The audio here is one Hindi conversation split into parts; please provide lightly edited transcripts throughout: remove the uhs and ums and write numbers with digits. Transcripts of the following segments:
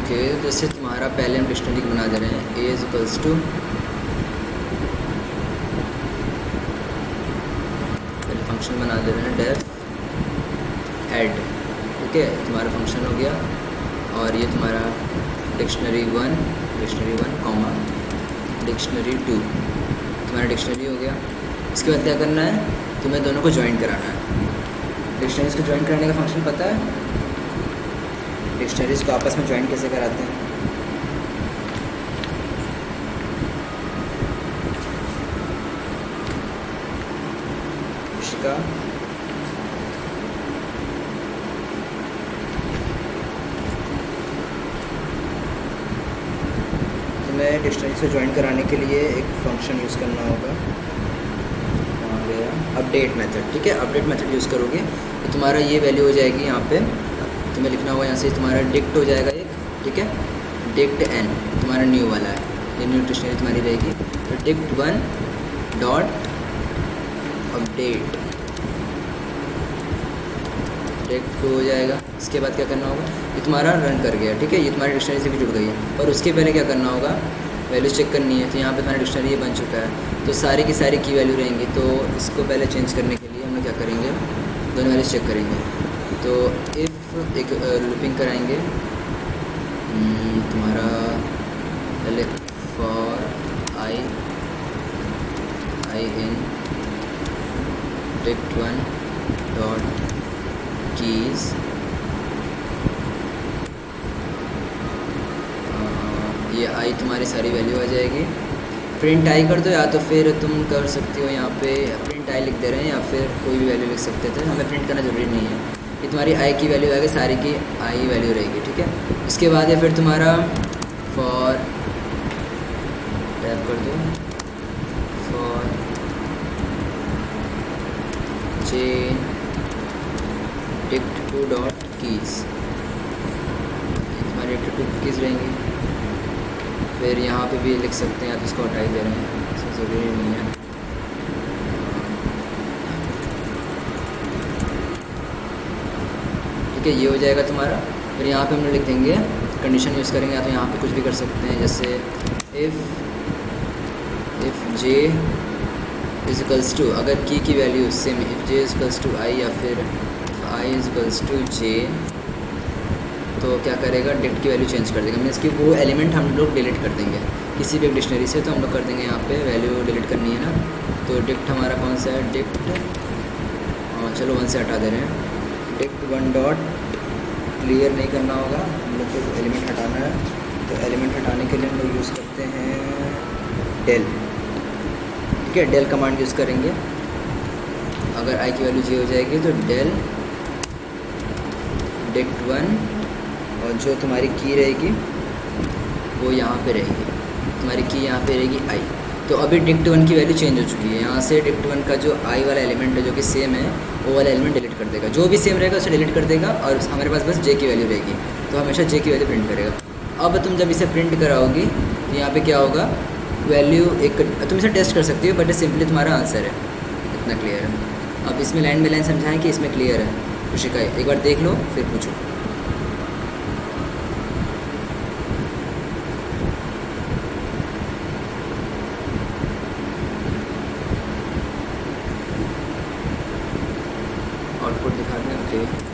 ओके, जैसे तुम्हारा पहले हम डिक्शनरी बना दे रहे हैं, ए इज इक्वल्स टू, पहले फंक्शन बना दे रहे हैं डेफ ऐड, ठीक है, तुम्हारा फंक्शन हो गया। और ये तुम्हारा dictionary one comma dictionary two, तुम्हारा डिक्शनरी हो गया। इसके बाद क्या करना है, तुम्हें दोनों को ज्वाइन कराना है। डिक्शनरीज को ज्वाइन कराने का फंक्शन पता है? डिक्शनरीज को आपस में ज्वाइन कैसे कराते हैं? शिका, तुम्हें डिक्शनरीज को ज्वाइन कराने के लिए एक फंक्शन यूज़ करना होगा, अपडेट मेथड, ठीक है। अपडेट मेथड यूज़ करोगे तो तुम्हारा ये वैल्यू हो जाएगी, यहाँ पे तुम्हें लिखना होगा, यहाँ से तुम्हारा डिक्ट हो जाएगा एक, ठीक है, डिक्ट एन तुम्हारा न्यू वाला है, ये न्यू डिक्शनरी तुम्हारी रहेगी। तो dict one dot update dict two हो जाएगा। इसके बाद क्या करना होगा, ये तुम्हारा रन कर गया, ठीक है, ये तुम्हारी डिक्शनरी से भी जुड़ गई है। और उसके पहले क्या करना होगा, वैल्यू चेक करनी है। तो यहाँ पे तुम्हारा डिक्शनरी ये बन चुका है, तो सारी की सारी की वैल्यू रहेंगी। तो इसको पहले चेंज करने के लिए हम लोग क्या करेंगे, दोनों वैल्यूज चेक करेंगे। तो इफ़ एक लूपिंग कराएंगे, तुम्हारा पहले for I in dict one dot keys, ये आई तुम्हारी सारी वैल्यू आ जाएगी। प्रिंट आई कर दो, या तो फिर तुम कर सकते हो यहाँ पे प्रिंट आई लिख दे रहे हैं, या फिर कोई भी वैल्यू लिख सकते थे, हमें प्रिंट करना ज़रूरी नहीं है। ये तुम्हारी आई की वैल्यू आएगी, सारी की आई वैल्यू रहेगी, ठीक है। उसके बाद है फिर तुम्हारा फॉर, टैप कर दो, for chain dict to dot keys, तुम्हारी डिक्ट टू कीज़ रहेंगी। फिर यहाँ पे भी लिख सकते हैं, आप इसको हटा ही दे रहे हैं, इसमें ज़रूरी नहीं है। ठीक है, ये हो जाएगा तुम्हारा। फिर यहाँ पे हम लोग लिख देंगे, कंडीशन यूज़ करेंगे, या तो यहाँ पे कुछ भी कर सकते हैं, जैसे if j is equals to, अगर की value same, if j is equals to i, या फिर i is equals to j, तो क्या करेगा, डिक्ट की वैल्यू चेंज कर देगा। मीन्स कि वो एलिमेंट हम लोग डिलीट कर देंगे किसी भी एक डिक्शनरी से, तो हम लोग कर देंगे यहाँ पे वैल्यू डिलीट करनी है ना। तो डिक्ट हमारा कौन सा है, डिक्ट, चलो वन से हटा दे रहे हैं, डिक्ट वन डॉट क्लियर नहीं करना होगा, हम लोग को एलिमेंट हटाना है। तो एलिमेंट हटाने के लिए हम लोग यूज़ करते हैं डेल, ठीक है, डेल कमांड यूज़ करेंगे। अगर आई की वैल्यू जी हो जाएगी तो डेल डिक्ट वन, और जो तुम्हारी की रहेगी वो यहाँ पे रहेगी, तुम्हारी की यहाँ पे रहेगी आई। तो अभी डिक्ट वन की वैल्यू चेंज हो चुकी है, यहाँ से डिक्ट वन का जो आई वाला एलिमेंट है जो कि सेम है, वो वाला एलिमेंट डिलीट कर देगा, जो भी सेम रहेगा उसे डिलीट कर देगा, और हमारे पास बस जे की वैल्यू रहेगी, तो हमेशा जे की वैल्यू प्रिंट करेगा। अब तुम जब इसे प्रिंट कराओगी तो यहाँ पे क्या होगा, वैल्यू एक, तुम इसे टेस्ट कर सकती हो, बट सिंपली तुम्हारा आंसर है, इतना क्लियर है। अब इसमें लाइन बाई लाइन समझाएं कि इसमें क्लियर है, खुशिका एक बार देख लो फिर पूछो। आउटपुट दिखा दें, ओके।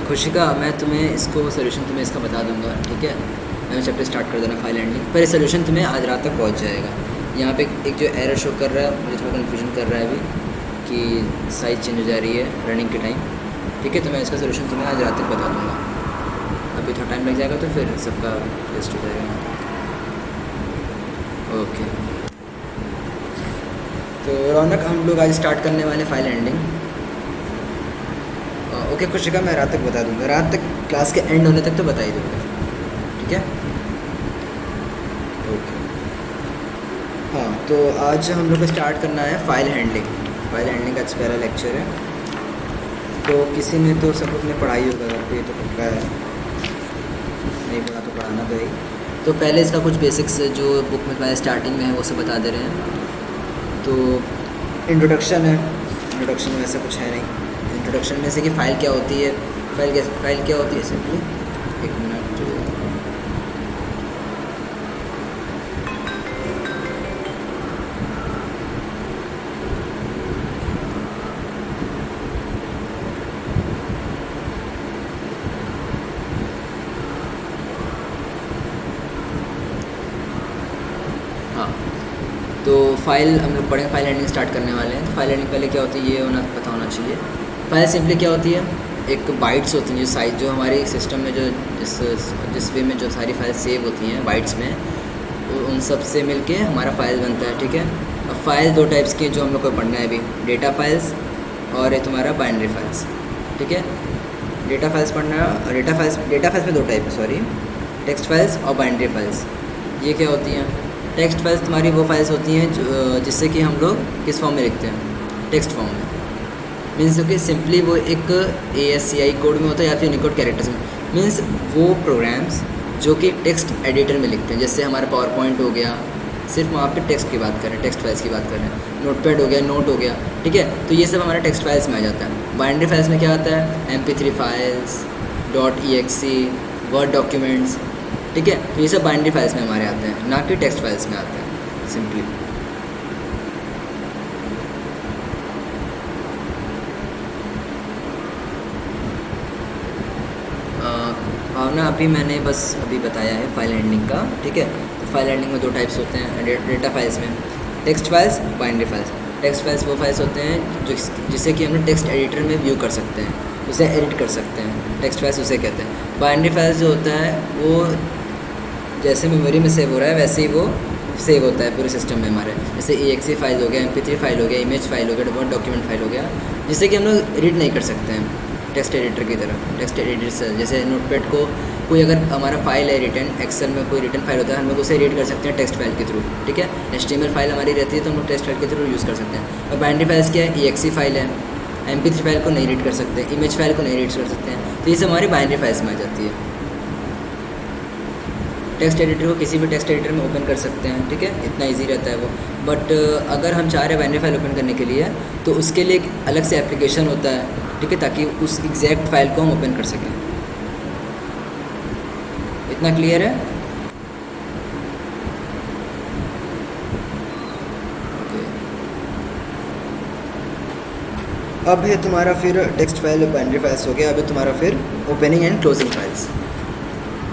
खुशिका, मैं तुम्हें इसको सोल्यूशन तुम्हें इसका बता दूंगा, ठीक है। मैं चैप्टर स्टार्ट कर देना फाइल हैंडलिंग पर, ये सोल्यूशन तुम्हें आज रात तक पहुंच जाएगा। यहाँ पे एक जो एरर शो कर रहा है मुझे थोड़ा कन्फ्यूजन कर रहा है अभी कि साइज़ चेंज हो जा रही है रनिंग के टाइम, ठीक है। तो मैं इसका सोल्यूशन तुम्हें आज रात तक बता दूँगा। अभी थोड़ा टाइम लग जाएगा तो फिर सबका वेस्ट हो जाएगा। ओके, तो रौनक हम लोग आज स्टार्ट करने वाले फाइल हैंडलिंग। ओके खुशिका, मैं रात तक बता दूंगा, रात तक क्लास के एंड होने तक तो बता ही दूंगा, ठीक है। ओके हाँ, तो आज हम लोग को स्टार्ट करना है फाइल हैंडलिंग। फाइल हैंडलिंग का आज पहला लेक्चर है। तो किसी ने तो सब ने पढ़ाई होगा, आपको ये तो पक्का है, नहीं पढ़ा तो पढ़ाना तो ही। तो पहले इसका कुछ बेसिक्स जो बुक में पहले स्टार्टिंग में है वो सब बता दे रहे हैं। तो इंट्रोडक्शन है, इंट्रोडक्शन में ऐसा कुछ है नहीं। इंट्रोडक्शन में से कि फ़ाइल क्या होती है, फ़ाइल क्या होती है सिंपली, एक मिनट। हाँ, तो फाइल हम लोग पढ़ेंगे, फाइल हैंडलिंग स्टार्ट करने वाले हैं। तो फाइल हैंडलिंग पहले क्या होती है ये होना पता होना चाहिए। फाइल सिंपली क्या होती है, एक बाइट्स होती हैं जो साइज जो हमारे सिस्टम में जो जिस वे में जो सारी फाइल सेव होती हैं बाइट्स में, उन सब से मिलके हमारा फाइल बनता है, ठीक है। अब फाइल दो टाइप्स की जो हम लोग को पढ़ना है अभी, डेटा फाइल्स और ये तुम्हारा बाइनरी फाइल्स, ठीक है। डेटा फाइल्स पढ़ना है। डेटा फाइल्स में दो टाइप है, सॉरी, टेक्स्ट फाइल्स और बाइनरी फाइल्स। ये क्या होती हैं? टेक्स्ट फाइल्स तुम्हारी वो फाइल्स होती हैं जिससे कि हम लोग किस फॉर्म में लिखते हैं, टेक्स्ट फॉर्म में। मीन्स कि सिंपली वो एक ASCII कोड में होता है या फिर यूनिकोड कैरेक्टर्स में। मीन्स वो प्रोग्राम्स जो कि टेक्स्ट एडिटर में लिखते हैं, जैसे हमारा पावर पॉइंट हो गया, सिर्फ वहाँ पे टेक्स्ट की बात करें, टेक्स्ट फाइल्स की बात करें, नोटपैड हो गया, नोट हो गया, ठीक है। तो ये सब हमारा टेक्स्ट फाइल्स में आ जाता है। बाइनरी फाइल्स में क्या आता है, MP3 files, .exe, word documents, ठीक है। तो ये सब बाइनरी फाइल्स में हमारे आते हैं, ना कि टेक्स्ट फाइल्स में आते हैं सिंपली। भावना अभी मैंने बस अभी बताया है फाइल हैंडलिंग का, ठीक है। तो फाइल हैंडलिंग में दो टाइप्स होते हैं डेटा फाइल्स में, text files, binary files. Text files वो फाइल्स होते हैं जो जिसे कि हम लोग टेक्स्ट एडिटर में व्यू कर सकते हैं, उसे एडिट कर सकते हैं, टेक्स्ट फाइल्स उसे कहते हैं। बाइनरी फाइल्स जो होता है वो जैसे मेमोरी में सेव हो रहा है वैसे ही वो सेव होता है पूरे सिस्टम में हमारे, जैसे EXE फाइल हो गया, MP3 फाइल हो गया, इमेज फाइल हो गया, वर्ड डॉक्यूमेंट फाइल हो गया, जिससे कि हम लोग रीड नहीं कर सकते हैं टेक्स्ट एडिटर की तरह। टेक्स्ट एडिटर से जैसे नोटपैड को कोई अगर हमारा फाइल है रिटर्न, एक्सेल में कोई रिटर्न फाइल होता है, हम लोग उसे रीड कर सकते हैं टेक्स्ट फाइल के थ्रू, ठीक है। HTML फाइल हमारी रहती है तो हम लोग टेक्स्ट फाइल के थ्रू यूज़ कर सकते हैं। और बाइनरी फाइल्स क्या है, EXE फाइल है, MP3 फाइल को नहीं रीड कर सकते, इमेज फाइल को नहीं रीड कर सकते हैं, तो ये सब हमारी बाइनरी फाइल्स में आ जाती है। टेक्स्ट एडिटर को किसी भी टेक्स्ट एडिटर में ओपन कर सकते हैं, ठीक है, इतना इजी रहता है वो। बट अगर हम चाह रहे हैं बाइनरी फाइल ओपन करने के लिए तो उसके लिए एक अलग से एप्लीकेशन होता है, ठीक है, ताकि उस एग्जैक्ट फाइल को हम ओपन कर सकें। इतना क्लियर है? ओके, अब है तुम्हारा फिर टेक्स्ट फाइल बाइनरी फाइल्स हो गया। अब है तुम्हारा फिर ओपनिंग एंड क्लोजिंग फाइल्स,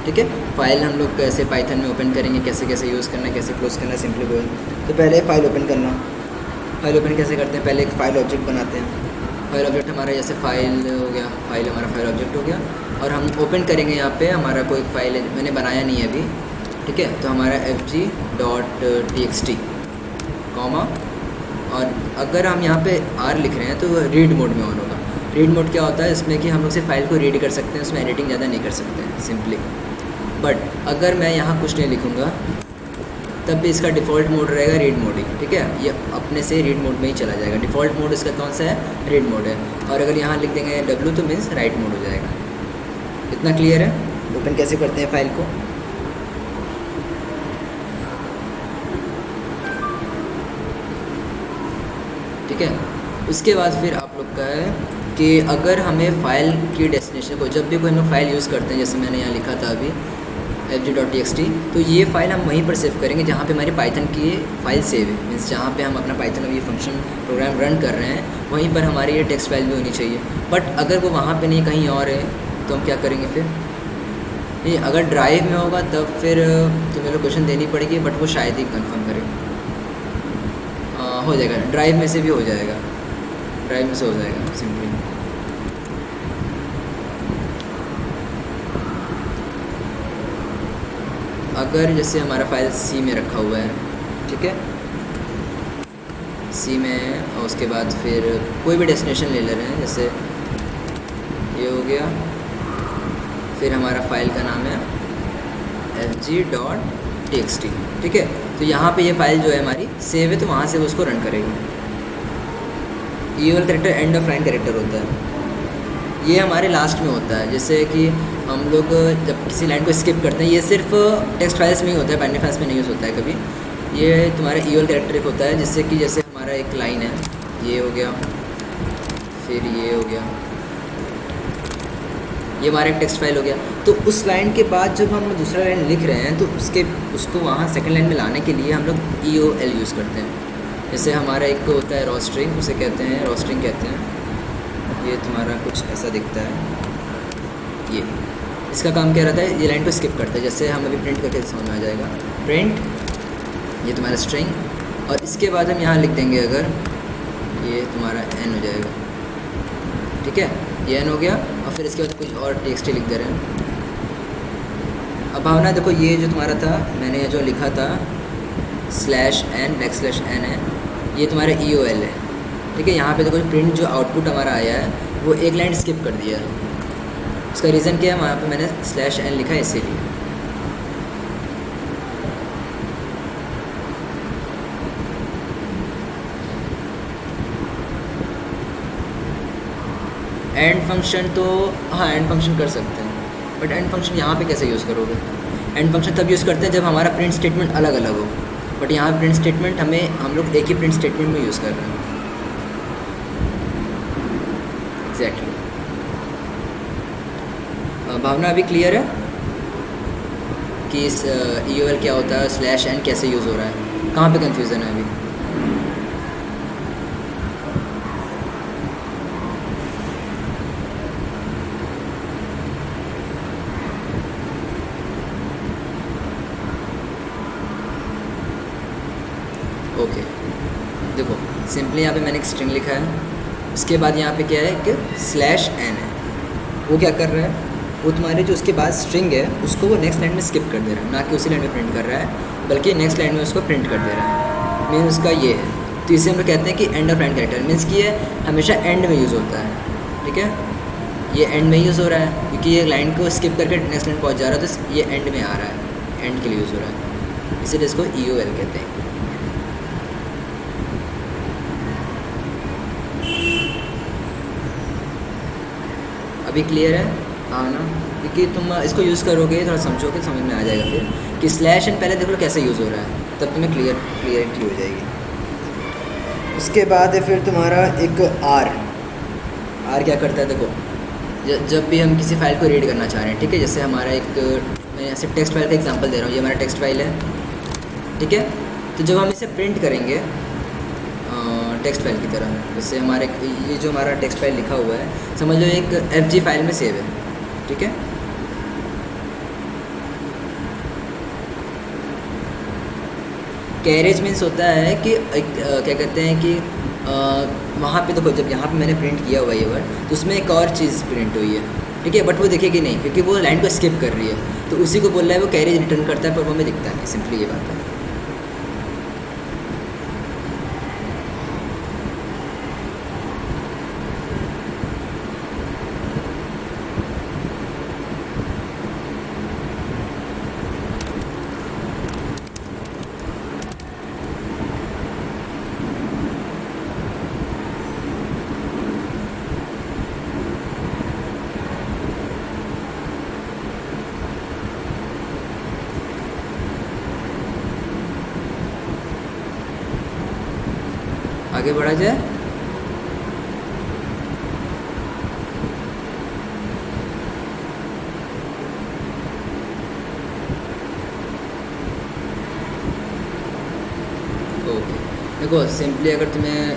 ठीक है। फाइल हम लोग कैसे पाइथन में ओपन करेंगे, कैसे कैसे यूज़ करना है, कैसे क्लोज करना है, सिंपली बोल। तो पहले फाइल ओपन करना। फाइल ओपन कैसे करते हैं, पहले एक फ़ाइल ऑब्जेक्ट बनाते हैं। फाइल ऑब्जेक्ट हमारा जैसे फाइल हो गया, फाइल हमारा फाइल ऑब्जेक्ट हो गया, और हम ओपन करेंगे यहाँ पे हमारा कोई फाइल है, मैंने बनाया नहीं है अभी, ठीक है। तो हमारा fg.txt कॉमा, और अगर हम यहाँ पे R लिख रहे हैं तो रीड मोड में ऑन होगा। रीड मोड क्या होता है, इसमें कि हम लोग सिर्फ फाइल को रीड कर सकते हैं, उसमें एडिटिंग ज़्यादा नहीं कर सकते हैं सिंपली। बट अगर मैं यहाँ कुछ नहीं लिखूँगा तब भी इसका डिफ़ॉल्ट मोड रहेगा रीड मोड ही, ठीक है। ये अपने से रीड मोड में ही चला जाएगा। डिफ़ॉल्ट मोड इसका कौन सा है, रीड मोड है। और अगर यहाँ लिख देंगे W तो मीन्स राइट मोड हो जाएगा। इतना क्लियर है? ओपन कैसे करते हैं फाइल को? ठीक है। उसके बाद फिर आप लोग का है कि अगर हमें फ़ाइल की डेस्टिनेशन को, जब भी कोई हम लोग फाइल यूज़ करते हैं, जैसे मैंने यहाँ लिखा था अभी fg.txt, तो ये फ़ाइल हम वहीं पर सेव करेंगे जहाँ पे हमारी पाइथन की फाइल सेव है। मीन्स जहाँ पे हम अपना पाइथन अभी फंक्शन प्रोग्राम रन कर रहे हैं वहीं पर हमारी ये टेक्स्ट फाइल भी होनी चाहिए। बट अगर वो वहाँ पे नहीं कहीं और है तो हम क्या करेंगे फिर? नहीं, अगर ड्राइव में होगा तब फिर तुम्हें लोकेशन देनी पड़ेगी, बट वो शायद ही कंफर्म करे। हो जाएगा, ड्राइव में से भी हो जाएगा, ड्राइव में से हो जाएगा सिंपली। अगर जैसे हमारा फाइल सी में रखा हुआ है, ठीक है, सी में है, और उसके बाद फिर कोई भी डेस्टिनेशन ले रहे हैं, जैसे ये हो गया, फिर हमारा फाइल का नाम है fg.txt, ठीक है। तो यहाँ पे ये फाइल जो है हमारी सेव है, तो वहाँ से वो उसको रन करेगा। EOL character end of line character होता है, ये हमारे लास्ट में होता है। जैसे कि हम लोग जब किसी लाइन को स्किप करते हैं, ये सिर्फ टेक्स्ट फाइल्स में ही होता है, बाइनरी फाइल्स में नहीं यूज़ होता है कभी। ये तुम्हारा ईओएल कैरेक्टर एक होता है, जिससे कि जैसे हमारा एक लाइन है, ये हो गया, फिर ये हो गया, ये हमारा एक टेक्स्ट फाइल हो गया। तो उस लाइन के बाद जब हम दूसरा लाइन लिख रहे हैं, तो उसको वहाँ सेकंड लाइन में लाने के लिए हम लोग ईओएल यूज़ करते हैं। जैसे हमारा एक होता है रॉ स्ट्रिंग, उसे कहते हैं रॉ स्ट्रिंग कहते हैं। ये तुम्हारा कुछ ऐसा दिखता है, ये इसका काम क्या रहता है, ये लाइन को स्किप करता है। जैसे हम अभी प्रिंट करके समझ में आ जाएगा, प्रिंट, ये तुम्हारा स्ट्रिंग, और इसके बाद हम यहाँ लिख देंगे, अगर ये तुम्हारा एन हो जाएगा, ठीक है, ये एन हो गया, और फिर इसके बाद कुछ और टेक्स्ट लिख दे रहे हैं। अब भावना देखो, ये जो तुम्हारा था, मैंने जो लिखा था /n है, ये तुम्हारा ईओएल है, ठीक है। यहाँ पे देखो प्रिंट जो आउटपुट हमारा आया है, वो एक लाइन स्किप कर दिया है। उसका रीज़न क्या है, वहाँ पे मैंने /n लिखा है इसीलिए। एंड फंक्शन तो हाँ, एंड फंक्शन कर सकते हैं, बट एंड फंक्शन यहाँ पे कैसे यूज़ करोगे? एंड फंक्शन तब यूज़ करते हैं जब हमारा प्रिंट स्टेटमेंट अलग अलग हो, बट यहाँ प्रिंट स्टेटमेंट हम लोग एक ही प्रिंट स्टेटमेंट में यूज़ कर रहे हैं। एग्जैक्टली। भावना अभी क्लियर है कि इस ईओएल क्या होता है, /n कैसे यूज़ हो रहा है, कहाँ पे कन्फ्यूज़न है अभी? ओके, देखो सिंपली यहाँ पे मैंने एक स्ट्रिंग लिखा है, उसके बाद यहाँ पे क्या है कि /n है। वो क्या कर रहा है, वो तुम्हारे जो उसके बाद स्ट्रिंग है, उसको वो नेक्स्ट लाइन में स्किप कर दे रहा है, ना कि उसी लाइन में प्रिंट कर रहा है, बल्कि नेक्स्ट लाइन में उसको प्रिंट कर दे रहा है। मीन उसका ये है, तो इसे हम लोग कहते हैं कि end of line character. Means कि ये हमेशा एंड में यूज़ होता है, ठीक है, ये एंड में यूज़ हो रहा है, क्योंकि ये लाइन को स्किप करके नेक्स्ट लाइन पहुँच जा रहा है, तो ये एंड में आ रहा है, एंड के लिए यूज़ हो रहा है, इसीलिए इसको ईओएल कहते हैं। अभी क्लियर है? हाँ ना, क्योंकि तुम इसको यूज़ करोगे, थोड़ा समझोगे, समझ में आ जाएगा फिर कि /n पहले देख लो कैसे यूज़ हो रहा है, तब तुम्हें क्लियरिटी हो जाएगी। उसके बाद है फिर तुम्हारा एक आर क्या करता है, देखो जब भी हम किसी फाइल को रीड करना चाह रहे हैं, ठीक है, जैसे हमारा एक, मैं ऐसे टेक्स्ट फाइल का एग्जांपल दे रहा हूँ, ये हमारा टेक्स्ट फाइल है, ठीक है। तो जब हम इसे प्रिंट करेंगे टेक्स्ट फाइल की तरह, जैसे हमारे ये जो हमारा टेक्स्ट फाइल लिखा हुआ है, समझ लो एक fg फाइल में सेव है, ठीक है। कैरेज मीन्स होता है कि क्या कहते हैं कि वहाँ पे देखो, जब यहाँ पे मैंने प्रिंट किया हुआ ये वर्ड, तो उसमें एक और चीज़ प्रिंट हुई है, ठीक है, बट वो दिखेगी नहीं क्योंकि वो लाइन को स्किप कर रही है, तो उसी को बोल रहा है वो कैरेज रिटर्न करता है, पर वो हमें दिखता नहीं, सिंपली ये बात है। आगे बढ़ा जाए। ओके, देखो सिंपली अगर तुम्हें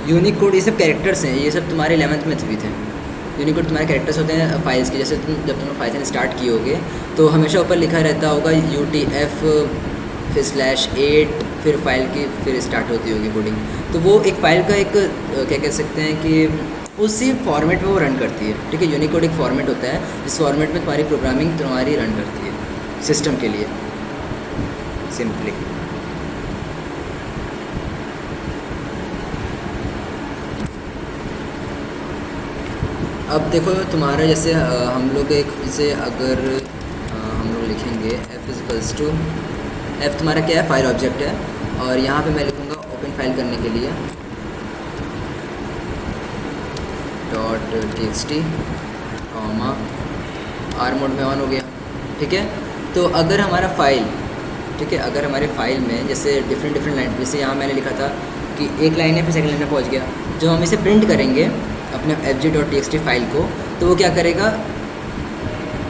यूनिक कोड, ये सब कैरेक्टर्स हैं, ये सब तुम्हारे 11th में भी थे, यूनिकोड तुम्हारे कैरेक्टर्स होते हैं फाइल्स के। जैसे जब तुम फाइल स्टार्ट किए तो हमेशा ऊपर लिखा रहता होगा UTF फिर /8 फिर फाइल की फिर स्टार्ट होती होगी कोडिंग। तो वो एक फ़ाइल का एक क्या कह सकते हैं कि उसी फॉर्मेट में वो रन करती है। ठीक है, यूनिकोड एक फॉर्मेट होता है जिस फॉर्मेट में तुम्हारी प्रोग्रामिंग तुम्हारी रन करती है सिस्टम के लिए सिंपली। अब देखो तुम्हारा जैसे हम लोग एक जैसे अगर हम लोग लिखेंगे F तुम्हारा क्या है, फाइल ऑब्जेक्ट है। और यहाँ पे मैं लिखूँगा ओपन फाइल करने के लिए .txt कॉमा R मोड में ऑन हो गया। ठीक है, तो अगर हमारा फाइल, ठीक है, अगर हमारे फाइल में जैसे डिफरेंट लाइन, जैसे यहाँ मैंने लिखा था कि एक लाइन है फिर सेकंड लाइन में पहुँच गया, जब हम इसे प्रिंट करेंगे अपने fg.txt फाइल को, तो वो क्या करेगा,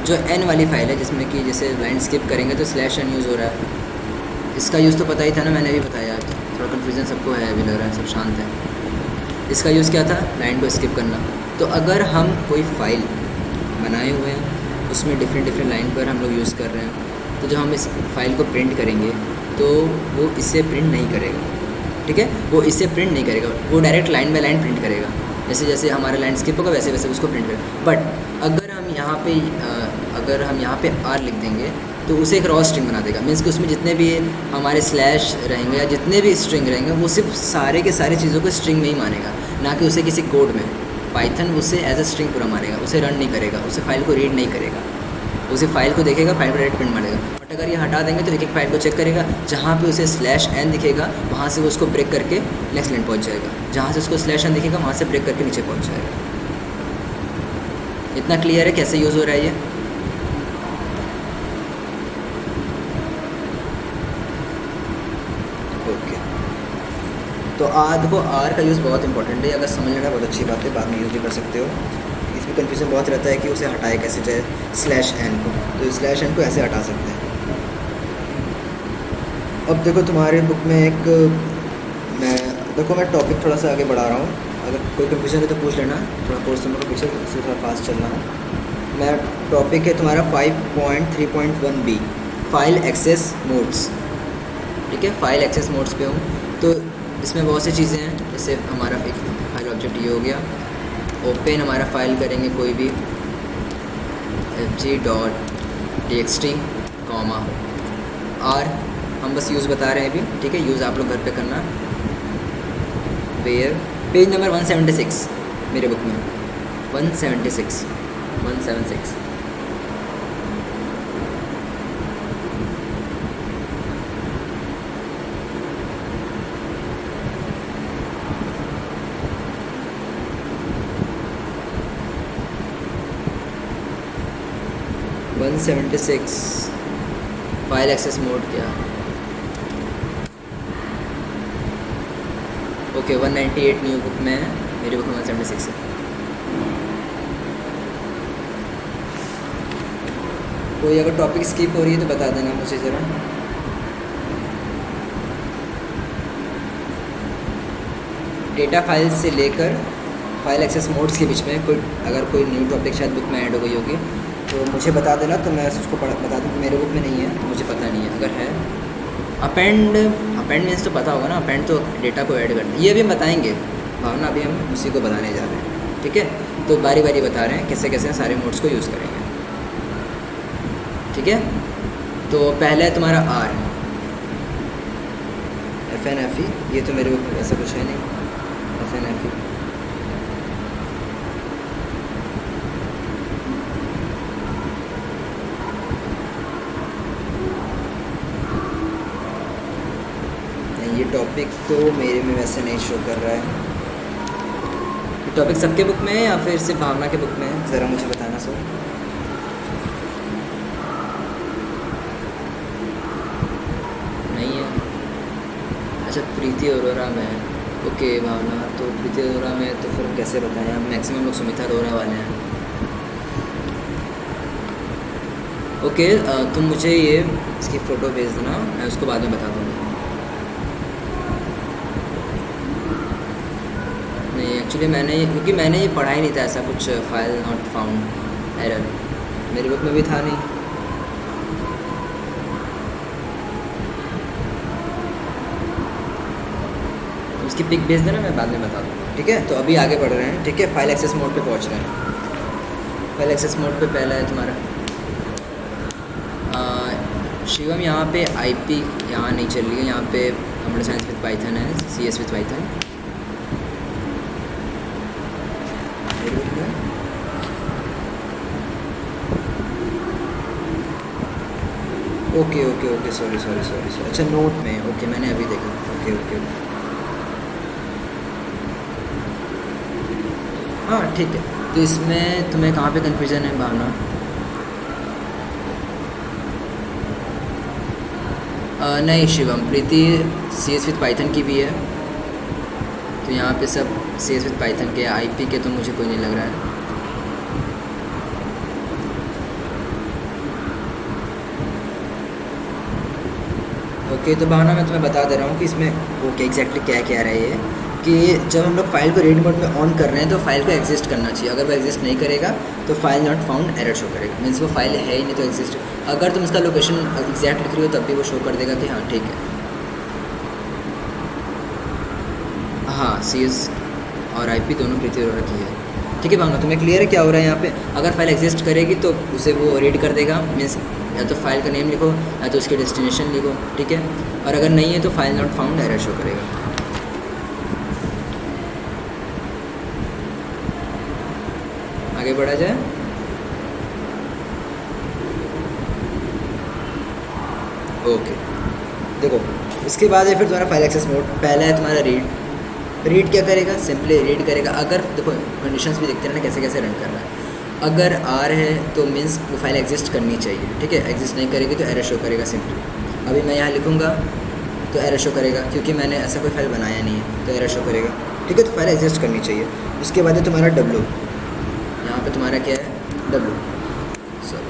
जो n वाली फाइल है जिसमें कि जैसे लाइन स्किप करेंगे तो /n यूज़ हो रहा है। इसका यूज़ तो पता ही था ना, मैंने भी बताया। थोड़ा कन्फ्यूज़न सबको है, अभी लग रहा है सब शांत है। इसका यूज़ क्या था, लाइन को स्किप करना। तो अगर हम कोई फ़ाइल बनाए हुए हैं उसमें डिफरेंट लाइन पर हम लोग यूज़ कर रहे हैं, तो जब हम इस फाइल को प्रिंट करेंगे तो वो इससे प्रिंट नहीं करेगा। ठीक है, वो इससे प्रिंट नहीं करेगा, वो direct line by line print करेगा। जैसे जैसे हमारा लाइन स्किप होगा वैसे वैसे उसको प्रिंट करेगा। बट अगर हम यहाँ पे R लिख देंगे तो उसे एक रॉ स्ट्रिंग बना देगा। मीन्स कि उसमें जितने भी हमारे स्लैश रहेंगे या जितने भी स्ट्रिंग रहेंगे वो सिर्फ सारे के सारे चीज़ों को स्ट्रिंग में ही मानेगा, ना कि उसे किसी कोड में। पाइथन उसे एज ए स्ट्रिंग पूरा मानेगा, उसे रन नहीं करेगा, उसे फाइल को रीड नहीं करेगा, उसे फाइल को देखेगा, फाइल को डायरेक्ट प्रिंट मारेगा। बट अगर ये हटा देंगे तो एक एक फाइल को चेक करेगा, जहाँ पे उसे /n दिखेगा वहाँ से वो उसको ब्रेक करके नेक्स्ट लाइन पहुँच जाएगा, जहाँ से उसको /n दिखेगा वहाँ से ब्रेक करके नीचे पहुँच जाएगा। इतना क्लियर है कैसे यूज़ हो रहा है ये? ओके, तो देखो R का यूज़ बहुत इंपॉर्टेंट है। अगर समझ लेना बहुत अच्छी बात है, बाद में यूज़ भी कर सकते हो। इसमें कन्फ्यूज़न बहुत रहता है कि उसे हटाए कैसे, चाहे /n को, तो /n को ऐसे हटा सकते हैं। अब देखो तुम्हारे बुक में मैं टॉपिक थोड़ा सा आगे बढ़ा रहा हूँ। अगर कोई कन्फ्यूजन है तो पूछ लेना, थोड़ा कोर्स तुम लोग को पीछे इससे थोड़ा फास्ट चल रहा हूँ मैं। टॉपिक है तुम्हारा 5.3.1b फाइल एक्सेस मोड्स। ठीक है, फाइल एक्सेस मोड्स पे हूँ। तो इसमें बहुत सी चीज़ें हैं, जैसे हमारा एक फाइल ऑब्जेक्ट ये हो गया। ओपन हमारा फाइल करेंगे कोई भी fg.txt कॉमा R, हम बस यूज़ बता रहे हैं अभी। ठीक है, यूज़ आप लोग घर पे करना। वेयर पेज नंबर 176 मेरे बुक में 176 176 फाइल एक्सेस मोड क्या? ओके, 198 न्यू बुक में है, मेरी बुक में 176 है। कोई अगर टॉपिक स्किप हो रही है तो बता देना मुझे ज़रा। डेटा फाइल से लेकर फाइल एक्सेस मोड्स के बीच में अगर कोई न्यू टॉपिक शायद बुक में ऐड हो गई होगी तो मुझे बता देना, तो मैं उसको बता दूँ। मेरे बुक में नहीं है तो मुझे पता नहीं है। अगर है अपेंड मीन्स तो पता होगा ना, अपेंड तो डेटा को ऐड करना, ये भी हम बताएंगे भावना, अभी हम उसी को बताने जा रहे हैं। ठीक है, तो बारी बारी बता रहे हैं कैसे कैसे सारे मोड्स को यूज़ करेंगे। ठीक है, तो पहला है तुम्हारा R FNFE। ये तो मेरे को ऐसा कुछ है नहीं, FNFE। ये टॉपिक तो मेरे में वैसे नहीं शो कर रहा है। ये टॉपिक सबके बुक में है या फिर सिर्फ भावना के बुक में है, ज़रा मुझे बताना सर। नहीं है, अच्छा प्रीति अरोरा में है। ओके भावना, तो प्रीति अरोरा में तो फिर कैसे बताएं, हम मैक्सिमम लोग सुमिता अरोरा वाले हैं। ओके, तुम मुझे ये इसकी फ़ोटो भेज देना, मैं उसको बाद में बता दूँगा। नहीं एक्चुअली क्योंकि मैंने ये पढ़ा ही नहीं था ऐसा कुछ, फाइल नॉट फाउंड एरर मेरे बुक में भी था नहीं। तो उसकी पिक भेज देना, मैं बाद में बता दूँगा, ठीक है। तो अभी आगे बढ़ रहे हैं, ठीक है। फाइल एक्सेस मोड पे पहुंच रहे हैं। फाइल एक्सेस मोड पे पहला है तुम्हारा शिवम, यहाँ पे आईपी यहाँ नहीं चल रही है, यहाँ पे कंप्यूटर साइंस विद पाइथन है, CS with Python. Okay okay okay, sorry sorry sorry sorry, अच्छा नोट में, ओके मैंने अभी देखा, ओके ओके। हाँ ठीक है। तो इसमें तुम्हें कहाँ पे कन्फ्यूज़न है भावना? नहीं शिवम, प्रीति सीएस विद पाइथन की भी है, तो यहाँ पे सब सीएस विद पाइथन के, आईपी के तो मुझे कोई नहीं लग रहा है। ओके तो भावना मैं तुम्हें बता दे रहा हूँ कि इसमें ओके एग्जैक्टली क्या क्या रहा है ये, कि जब हम लोग फाइल को रीड मोड में ऑन कर रहे हैं तो फाइल को एग्जिस्ट करना चाहिए। अगर वो एग्जिस्ट नहीं करेगा तो file not found error show करेगा, मीन्स वो फाइल है ही नहीं तो एग्जिस्ट। अगर तुम इसका लोकेशन एग्जैक्ट लिख रही हो तब भी वो शो कर देगा कि हाँ ठीक है। हाँ सीएस और आईपी दोनों प्रीति अरोड़ा की है, ठीक है भावना। तुम्हें क्लियर है क्या हो रहा है यहाँ पे? अगर फाइल एग्जिस्ट करेगी तो उसे वो रीड कर देगा, मीन्स या तो फाइल का नेम लिखो या तो उसके डेस्टिनेशन लिखो, ठीक है। और अगर नहीं है तो file not found error show करेगा। आगे बढ़ा जाए। ओके देखो, उसके बाद है फिर तुम्हारा फाइल एक्सेस मोड। पहला है तुम्हारा रीड क्या करेगा? सिंपली रीड करेगा। अगर देखो कंडीशंस भी देखते रहना कैसे कैसे रन कर रहा है। अगर आर है तो मीन्स वो फाइल एग्जिस्ट करनी चाहिए, ठीक है। एग्जिस्ट नहीं करेगी तो एरर शो करेगा सिंपली। अभी मैं यहाँ लिखूँगा तो एरर शो करेगा, क्योंकि मैंने ऐसा कोई फाइल बनाया नहीं है तो एरर शो करेगा, ठीक है। तो फाइल एग्जिस्ट करनी चाहिए। उसके बाद है तुम्हारा डब्ल्यू, यहाँ पे तुम्हारा क्या है W, sorry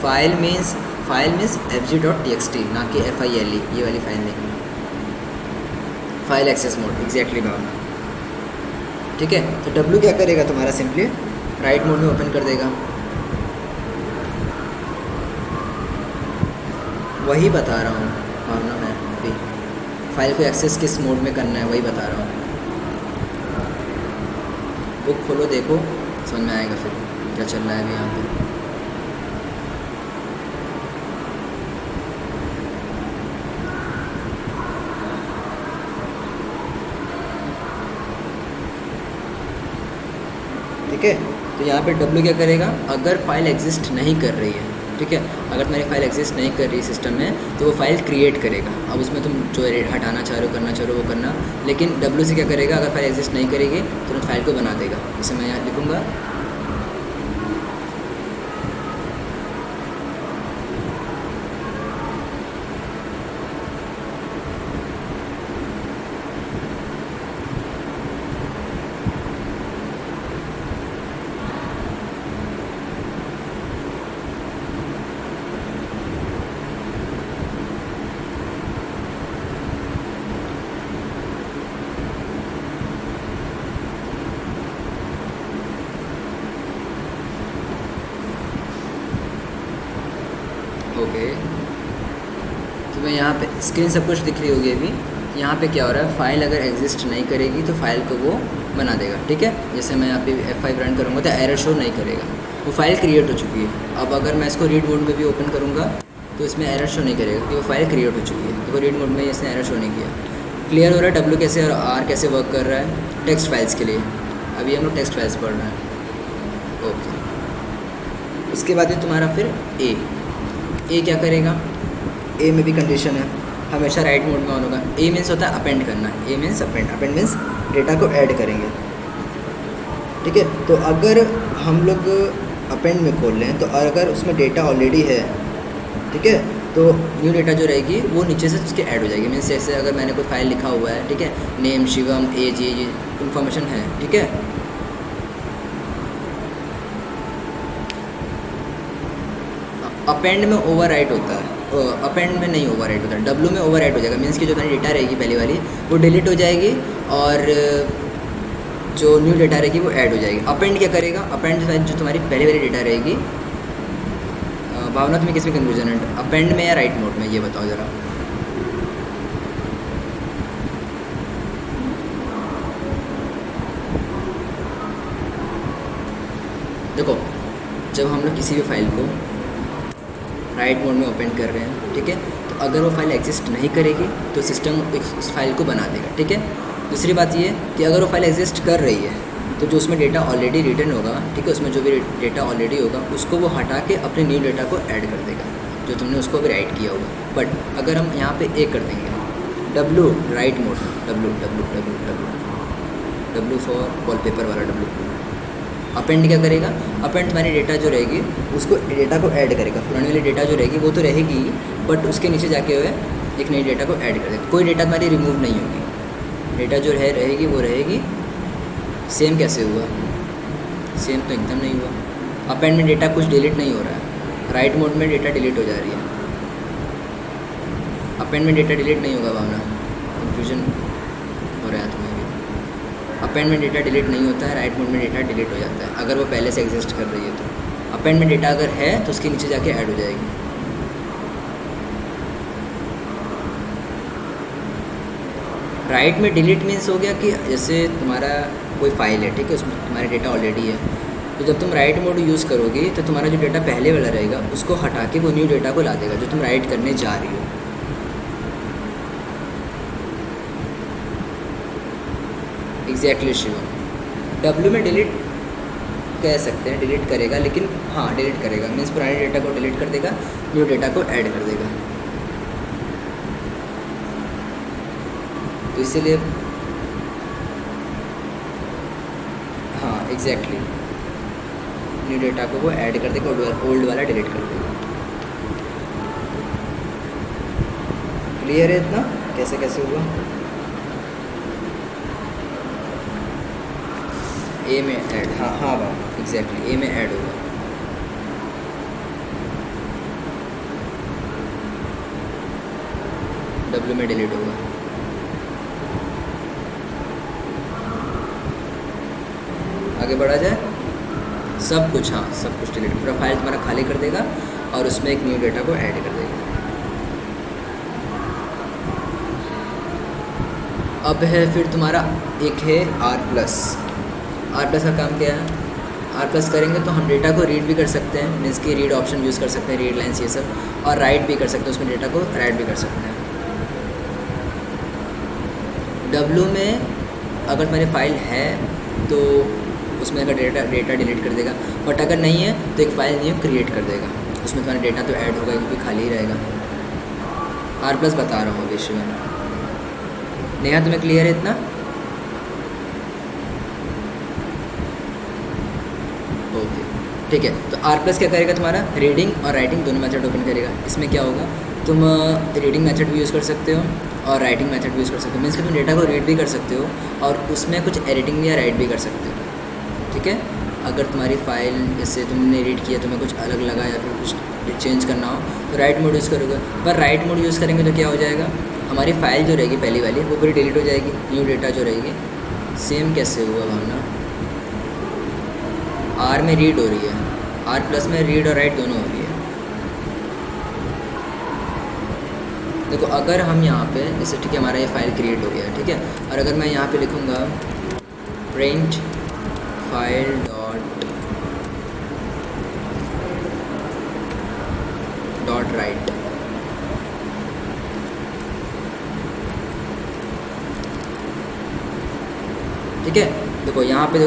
file means fg.txt, ना कि file, ये वाली फाइल नहीं। फाइल एक्सेस मोड एग्जैक्टली भावना, ठीक है। तो डब्ल्यू क्या करेगा तुम्हारा? सिंपली राइट मोड में ओपन कर देगा। वही बता रहा हूँ भावना, मैं अभी फाइल को एक्सेस किस मोड में करना है वही बता रहा हूँ। बुक खोलो, देखो समझ में आएगा फिर क्या चल रहा है अभी यहाँ पे। ठीक है। तो यहाँ पे डब्ल्यू क्या करेगा? अगर फाइल एग्जिस्ट नहीं कर रही है, ठीक है, अगर तुम्हारी फाइल एग्जिस्ट नहीं कर रही है सिस्टम में तो वो फाइल क्रिएट करेगा। अब उसमें तुम जो हटाना चाह रहे हो, करना चाह रहे हो वो करना, लेकिन डब्ल्यू से क्या करेगा? अगर फाइल एग्जिस्ट नहीं करेगी तो तुरंत फाइल को बना देगा। जैसे मैं यहाँ लिखूँगा ओके। तो मैं यहाँ पे स्क्रीन सब कुछ दिख रही होगी अभी। यहाँ पे क्या हो रहा है? फाइल अगर एग्जिस्ट नहीं करेगी तो फाइल को वो बना देगा, ठीक है। जैसे मैं यहाँ पे F5 रन करूँगा तो एरर शो नहीं करेगा, वो फाइल क्रिएट हो चुकी है। अब अगर मैं इसको रीड मोड में भी ओपन करूँगा तो इसमें एरर शो नहीं करेगा क्योंकि वो फाइल क्रिएट हो चुकी है। तो रीड मोड में इसने एरर शो नहीं किया। क्लियर हो रहा है डब्ल्यू कैसे और आर कैसे वर्क कर रहा है टेक्स्ट फाइल्स के लिए? अभी हम लोग टेक्स्ट फाइल्स पढ़ रहे हैं, ओके। उसके बाद है तुम्हारा फिर ए क्या करेगा? ए में भी कंडीशन है, हमेशा राइट मोड में ऑन होगा। ए मीन्स होता है अपेंड करना, ए मीन्स अपेंड मीन्स डेटा को ऐड करेंगे, ठीक है। तो अगर हम लोग अपेंड में खोल लें तो अगर उसमें डेटा ऑलरेडी है, ठीक है, तो न्यू डेटा जो रहेगी वो नीचे से उसके ऐड हो जाएगी। मीन्स जैसे अगर मैंने कोई फाइल लिखा हुआ है, ठीक है, नेम शिवम एज ये इन्फॉर्मेशन है, ठीक है। अपेंड में ओवरराइट होता है, अपेंड में नहीं ओवर होता, डब्लू में ओवर हो जाएगा। मीन्स कि जो तुम्हारी डेटा रहेगी पहली वाली वो डिलीट हो जाएगी और जो न्यू डेटा रहेगी वो ऐड हो जाएगी। अपेंड क्या करेगा, अपेंड जो तुम्हारी पहली वाली डेटा रहेगी, भावना तुम्हें किसमें कन्फ्यूजन है, अपेंड में या राइट मोड में, ये बताओ ज़रा। देखो जब हम लोग किसी भी फाइल को राइट मोड में ओपन कर रहे हैं, ठीक है, तो अगर वो फाइल एग्जिस्ट नहीं करेगी तो सिस्टम उस फाइल को बना देगा, ठीक है। दूसरी बात ये कि अगर वो फाइल एग्जिस्ट कर रही है तो जो उसमें डेटा ऑलरेडी रिटर्न होगा, ठीक है, उसमें जो भी डेटा ऑलरेडी होगा उसको वो हटा के अपने न्यू डेटा को ऐड कर देगा जो तुमने उसको भी राइट किया होगा। बट अगर हम यहाँ पे ए कर देंगे W right mode, W W W W W for wallpaper वाला डब्लू, अपेंड क्या करेगा, अपेंड तुम्हारी डेटा जो रहेगी उसको डेटा को ऐड करेगा। पुरानी वाली डेटा जो रहेगी वो तो रहेगी बट उसके नीचे जाके हुए एक नई डेटा को ऐड कर देगा। कोई डेटा तुम्हारी रिमूव नहीं होगी, डेटा जो रहेगी वो रहेगी। सेम कैसे हुआ, सेम तो एकदम नहीं हुआ। अपेंड में डेटा कुछ डिलीट नहीं हो रहा है, राइट मोड में डेटा डिलीट हो जा रही है। अपेंड में डेटा डिलीट नहीं होगा, भावना कन्फ्यूजन हो रहा है तुम्हें भी। अपेंड में डेटा डिलीट नहीं होता है, राइट मोड में डेटा डिलीट हो जाता है अगर वो पहले से एग्जिस्ट कर रही है तो। अपेंड में डेटा अगर है तो उसके नीचे जाके ऐड हो जाएगी। राइट में डिलीट मीन्स हो गया कि जैसे तुम्हारा कोई फाइल है, ठीक है, उसमें तुम्हारा डेटा ऑलरेडी है, तो जब तुम राइट मोड यूज़ करोगी तो तुम्हारा जो डेटा पहले वाला रहेगा उसको हटा के वो न्यू डेटा को ला देगा जो तुम राइट करने जा रही हो। एग्जैक्टली शिव। डब्ल्यू में डिलीट कह सकते हैं, डिलीट करेगा, लेकिन हाँ डिलीट करेगा मीन्स पुराने डेटा को डिलीट कर देगा, न्यू डेटा को ऐड कर देगा। तो इसीलिए हाँ एग्जैक्टली न्यू डेटा को वो ऐड कर देगा, ओल्ड वाला डिलीट कर देगा। क्लियर है इतना कैसे कैसे हुआ। ए में ऐड, हाँ हाँ वाह एग्जैक्टली ए में ऐड होगा। डब्ल्यू में डिलीट होगा। आगे बढ़ा जाए, सब कुछ, हाँ सब कुछ डिलीट, पूरा फाइल तुम्हारा खाली कर देगा और उसमें एक न्यू डेटा को ऐड कर देगा। अब है फिर तुम्हारा एक है आर प्लस। आर प्लस का काम क्या है, आर प्लस करेंगे तो हम डेटा को रीड भी कर सकते हैं, मीन्स की रीड ऑप्शन यूज़ कर सकते हैं, रीड लाइन्स ये सब, और राइट भी कर सकते हैं, उसमें डेटा को राइट भी कर सकते हैं। डब्ल्यू में अगर तुम्हारी फाइल है तो उसमें अगर डेटा डिलीट कर देगा, बट अगर नहीं है तो एक फ़ाइल न्यू क्रिएट कर देगा, उसमें तुम्हारा डेटा तो ऐड होगा क्योंकि खाली ही रहेगा। आर प्लस बता रहा हूँ विश्व में। नेहा तुम्हें क्लियर है इतना। ओके ठीक है, तो आर प्लस क्या करेगा, तुम्हारा रीडिंग और राइटिंग दोनों मेथड ओपन करेगा। इसमें क्या होगा, तुम रीडिंग मेथड भी यूज़ कर सकते हो और राइटिंग मेथड भी यूज़ कर सकते हो, मीन्स कि तुम डेटा को रीड भी कर सकते हो और उसमें कुछ एडिटिंग या राइट भी कर सकते हो, ठीक है। अगर तुम्हारी फाइल जैसे तुमने रीड किया, तुम्हें कुछ अलग लगा या फिर कुछ चेंज करना हो तो राइट मोड यूज़ करोगे। पर राइट मोड यूज़ करेंगे तो क्या हो जाएगा, हमारी फाइल जो रहेगी पहली वाली वो पूरी डिलीट हो जाएगी, न्यू डेटा जो रहेगी। सेम कैसे हुआ भावना, आर में रीड हो रही है, आर प्लस में रीड और राइट दोनों हो रही है। देखो अगर हम यहाँ पे जैसे ठीक है हमारा ये फाइल क्रिएट हो गया, ठीक है, और अगर मैं यहाँ पे लिखूँगा प्रिंट फाइल डॉट राइट, ठीक है। देखो यहाँ पे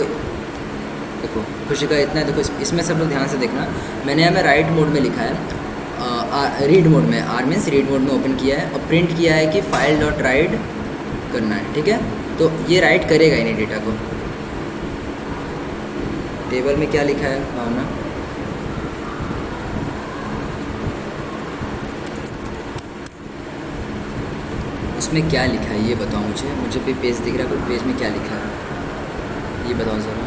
देखो खुशी का इतना है, देखो इसमें सब लोग ध्यान से देखना, मैंने यहाँ पे राइट मोड में लिखा है, रीड मोड में, आर मीन्स रीड मोड में ओपन किया है और प्रिंट किया है कि फाइल डॉट राइट करना है, ठीक है। तो ये राइट करेगा इन्हीं डेटा को। टेबल में क्या लिखा है भावना, उसमें क्या लिखा है ये बताओ मुझे, मुझे भी पेज दिख रहा है पर पेज में क्या लिखा है ये बताओ ज़रा।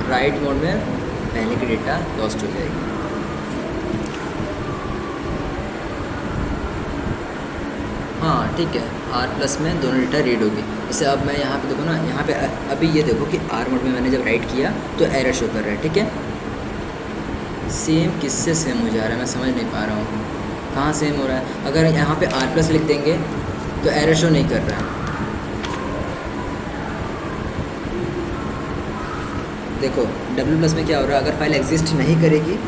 राइट मोड में पहले की डेटा लॉस्ट हो जाएगी। हाँ ठीक है, आर प्लस में दोनों डेटा रीड होगी। जैसे अब मैं यहाँ पे देखो ना, यहाँ पे अभी ये देखो कि आर मोड में मैंने जब राइट किया तो एरर शो कर रहा है, ठीक है। सेम किससे सेम हो जा रहा है मैं समझ नहीं पा रहा हूँ, कहाँ सेम हो रहा है। अगर यहाँ पे आर प्लस लिख देंगे तो एरर शो नहीं कर रहा है। देखो डब्ल्यू प्लस में क्या हो रहा है, अगर फाइल एग्जिस्ट नहीं करेगी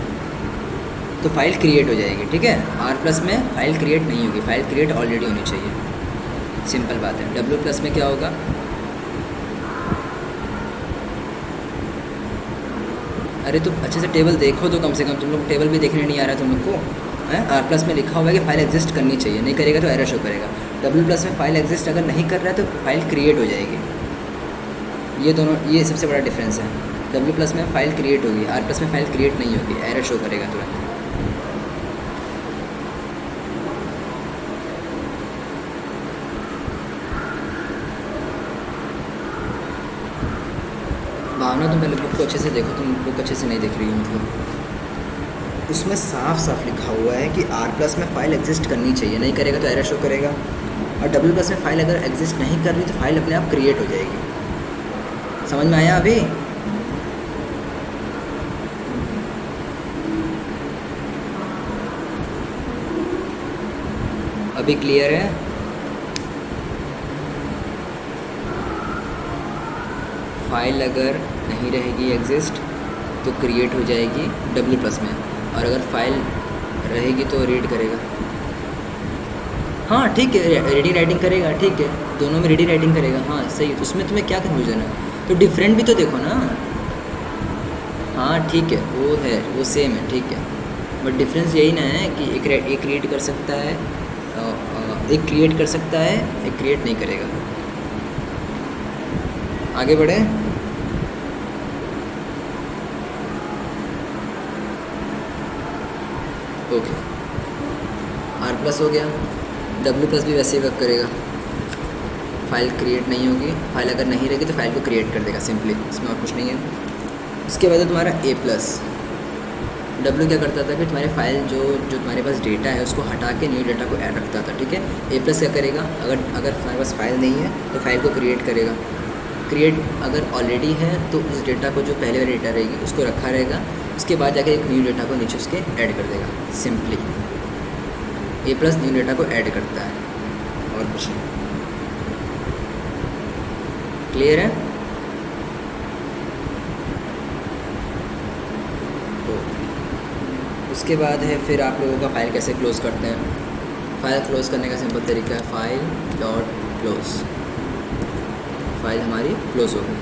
तो फाइल क्रिएट हो जाएगी, ठीक है। आर प्लस में फाइल क्रिएट नहीं होगी, फाइल क्रिएट ऑलरेडी होनी चाहिए, सिंपल बात है। डब्ल्यू प्लस में क्या होगा, अरे तो अच्छे से टेबल देखो तो कम से कम, तुम लोग टेबल भी देखने नहीं आ रहा है तुम लोग को, है। आर प्लस में लिखा हुआ है कि फाइल एग्जिस्ट करनी चाहिए, नहीं करेगा तो एरर शो करेगा। डब्ल्यू प्लस में फाइल एग्जिस्ट अगर नहीं कर रहा है तो फाइल क्रिएट हो जाएगी। ये दोनों, ये सबसे बड़ा डिफरेंस है। डब्ल्यू प्लस में फाइल क्रिएट होगी, आर प्लस में फाइल क्रिएट नहीं होगी, एरर शो करेगा तुरंत। भावना तुम पहले बुक को अच्छे से देखो, तुम बुक अच्छे से नहीं देख रही हो, मतलब उसमें साफ साफ लिखा हुआ है कि आर प्लस में फ़ाइल एग्जिस्ट करनी चाहिए, नहीं करेगा तो एरर शो करेगा। और डब्ल्यू प्लस में फ़ाइल अगर एग्जिस्ट नहीं कर रही तो फाइल अपने आप क्रिएट हो जाएगी। समझ में आया अभी? अभी क्लियर है? फाइल अगर नहीं रहेगी एग्जिस्ट तो क्रिएट हो जाएगी डब्ल्यू प्लस में, और अगर फाइल रहेगी तो रीड करेगा। हाँ ठीक है, रीडिंग राइटिंग करेगा, ठीक है, दोनों में रीडिंग राइटिंग करेगा। हाँ सही है, उसमें तुम्हें क्या कन्फ्यूज़न है? तो डिफरेंट भी तो देखो ना। हाँ ठीक है, वो है, वो सेम है, ठीक है, बट डिफरेंस यही ना है कि एक रीड कर सकता है, एक क्रिएट कर सकता है, एक क्रिएट नहीं करेगा। आगे बढ़े। ओके, आर प्लस हो गया, डब्ल्यू प्लस भी वैसे ही वर्क करेगा। फाइल क्रिएट नहीं होगी, फाइल अगर नहीं रहेगी तो फाइल को क्रिएट कर देगा सिंपली, इसमें और कुछ नहीं है। उसके बाद है तुम्हारा ए प्लस। डब्ल्यू क्या करता था कि तुम्हारे फाइल जो तुम्हारे पास डेटा है उसको हटा के न्यू डेटा को ऐड रखता था, ठीक है। ए प्लस क्या करेगा, अगर तुम्हारे पास फाइल नहीं है तो फाइल को क्रिएट करेगा। क्रिएट अगर ऑलरेडी है तो उस डेटा को, जो पहले वाली डेटा रहेगी उसको रखा रहेगा, उसके बाद जाकर एक न्यू डेटा को नीचे उसके ऐड कर देगा। सिंपली ए प्लस न्यू डेटा को ऐड करता है, और कुछ नहीं। क्लियर है? तो उसके बाद है फिर आप लोगों का फाइल कैसे क्लोज़ करते हैं। फाइल क्लोज़ करने का सिंपल तरीका है, फाइल डॉट क्लोज़। फाइल हमारी क्लोज़ हो गई।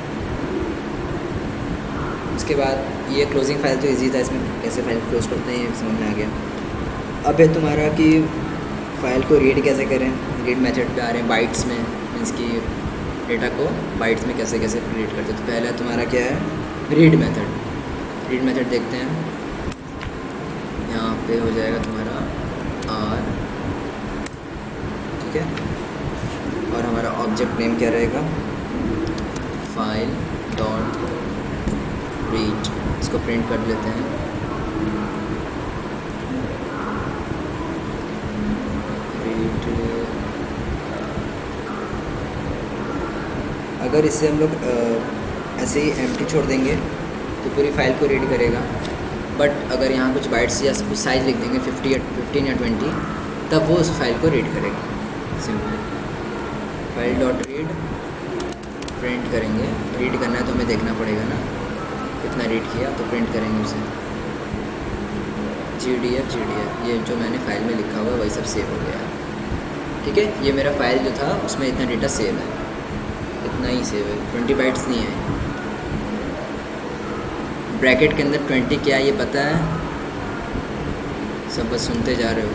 उसके बाद ये क्लोजिंग फाइल तो इजी था, इसमें कैसे फाइल क्लोज़ करते हैं ये समझ में आ गया। अब है तुम्हारा कि फ़ाइल को रीड कैसे करें। रीड मेथड पे आ रहे हैं बाइट्स में, मीन्स कि डेटा को बाइट्स में कैसे कैसे रीड करते हैं। तो पहला तुम्हारा क्या है, रीड मेथड। रीड मेथड देखते हैं, यहाँ पे हो जाएगा तुम्हारा आर, ठीक है, और हमारा ऑब्जेक्ट नेम क्या रहेगा, फाइल डॉट रीड। इसको प्रिंट कर लेते हैं। रीड, अगर इसे हम लोग ऐसे ही एम्प्टी छोड़ देंगे तो पूरी फाइल को रीड करेगा, बट अगर यहाँ कुछ बाइट्स या कुछ साइज लिख देंगे 15 या 20, तब वो उस फाइल को रीड करेगा। Simply file dot read print करेंगे। रीड करना है तो हमें देखना पड़ेगा ना कितना रीड किया, तो प्रिंट करेंगे उसे GDF। ये जो मैंने फाइल में लिखा हुआ है वही सब सेव हो गया है, ठीक है। ये मेरा फाइल जो था उसमें इतना डेटा सेव है, इतना ही सेव है, 20 बाइट्स नहीं है। ब्रैकेट के अंदर 20 क्या है ये पता है, सब बस सुनते जा रहे हो।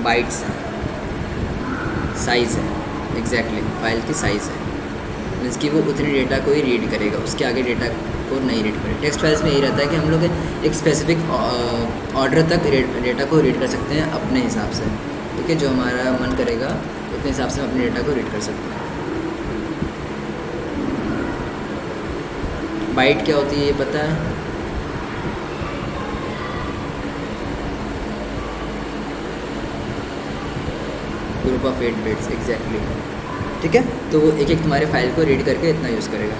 बाइट्स साइज़ है, एग्जैक्टली फाइल की साइज़ है, मीन्स कि वो उतने डेटा को ही रीड करेगा, उसके आगे डेटा को नहीं रीड करेगा। टेक्स्ट फाइल्स में यही रहता है कि हम लोग एक स्पेसिफिक ऑर्डर तक डेटा को रीड कर सकते हैं अपने हिसाब से, ठीक है। जो हमारा मन करेगा उतने हिसाब से हम अपने डेटा को रीड कर सकते हैं। बाइट क्या होती है ये पता है? Group of 8 bits exactly. ठीक है, तो वो एक एक तुम्हारे फाइल को रीड करके इतना यूज़ करेगा।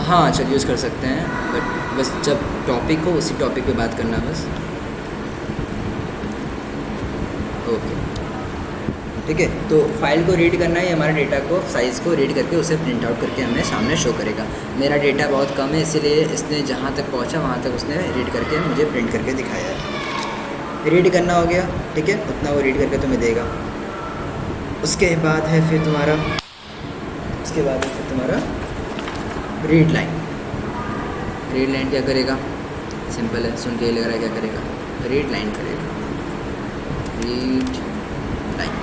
हाँ चल यूज़ कर सकते हैं, बट बस जब टॉपिक हो उसी टॉपिक पे बात करना बस। ओके ठीक है, तो फाइल को रीड करना है, हमारे डेटा को साइज़ को रीड करके उसे प्रिंट आउट करके हमें सामने शो करेगा। मेरा डेटा बहुत कम है इसीलिए इसने जहाँ तक पहुँचा वहाँ तक उसने रीड करके मुझे प्रिंट करके दिखाया है। रीड करना हो गया, ठीक है, उतना वो रीड करके तुम्हें देगा। उसके बाद है फिर तुम्हारा रीड लाइन। रीड लाइन क्या करेगा? सिंपल है, सुन के ही लग रहा है क्या करेगा? रीड लाइन करेगा। रीड लाइन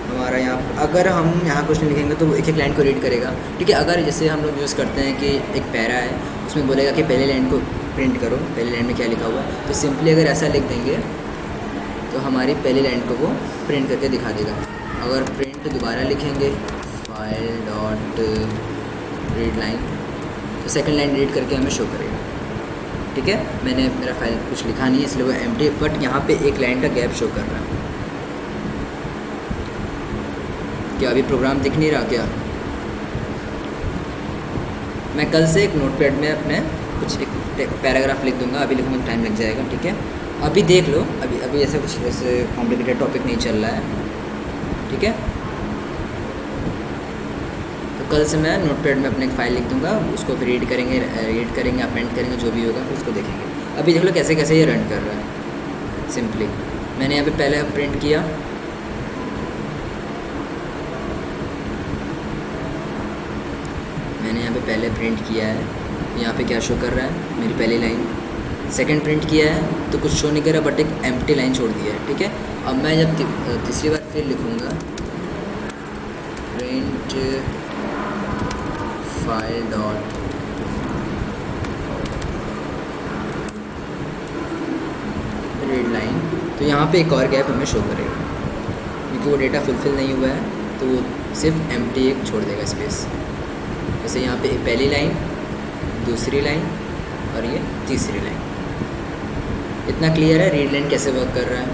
हमारा यहाँ, अगर हम यहाँ कुछ नहीं लिखेंगे तो वो एक एक लाइन को रीड करेगा। ठीक है, अगर जैसे हम लोग यूज़ करते हैं कि एक पैरा है, उसमें बोलेगा कि पहले लाइन को प्रिंट करो, पहले लाइन में क्या लिखा हुआ है, तो सिंपली अगर ऐसा लिख देंगे तो हमारी पहली लाइन को वो प्रिंट करके दिखा देगा। अगर प्रिंट दोबारा लिखेंगे फाइल डॉट रीड लाइन, तो सेकंड लाइन रीड करके हमें शो करेगा। ठीक है, मैंने मेरा फाइल कुछ लिखा नहीं है इसलिए वो एम्प्टी, बट यहाँ पे एक लाइन का गैप शो कर रहा है। क्या अभी प्रोग्राम दिख नहीं रहा क्या? मैं कल से एक नोटपैड में अपने कुछ एक पैराग्राफ लिख दूंगा, अभी लिखने में टाइम लग जाएगा। ठीक है, अभी देख लो, अभी ऐसा कुछ वैसे कॉम्प्लिकेटेड टॉपिक नहीं चल रहा है। ठीक है, तो कल से मैं नोटपैड में अपने एक फ़ाइल लिख दूंगा, उसको फिर रीड करेंगे, अपेंड करेंगे, जो भी होगा फिर उसको देखेंगे। अभी देख लो कैसे कैसे ये रन कर रहा है। सिंपली मैंने यहाँ पे पहले प्रिंट किया, है, यहाँ पे क्या शो कर रहा है? मेरी पहली लाइन। सेकंड प्रिंट किया है तो कुछ शो नहीं कर रहा, बट एक एम्प्टी लाइन छोड़ दिया है। ठीक है, अब मैं जब तीसरी बार फिर लिखूँगा print file dot read line, तो यहाँ पे एक और गैप हमें शो करेगा क्योंकि वो डेटा फुलफिल नहीं हुआ है, तो वो सिर्फ एम्प्टी एक छोड़ देगा स्पेस। जैसे यहाँ पे पहली लाइन, दूसरी लाइन और ये तीसरी लाइन। इतना क्लियर है रीड लाइन कैसे वर्क कर रहा है?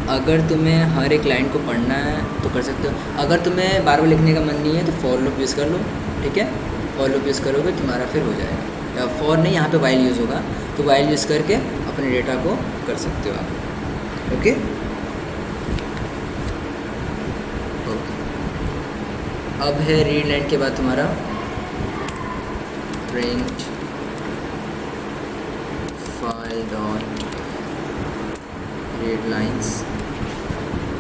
अगर तुम्हें हर एक लाइन को पढ़ना है तो कर सकते हो। अगर तुम्हें बार बार लिखने का मन नहीं है तो फॉर लूप यूज़ कर लो। ठीक है, फॉर लूप यूज़ करोगे तुम्हारा फिर हो जाएगा। या फॉर नहीं, यहाँ पे वाइल यूज़ होगा, तो वाइल यूज़ करके अपने डेटा को कर सकते हो आप। ओके, अब है रीड लाइन के बाद तुम्हारा print file dot read lines.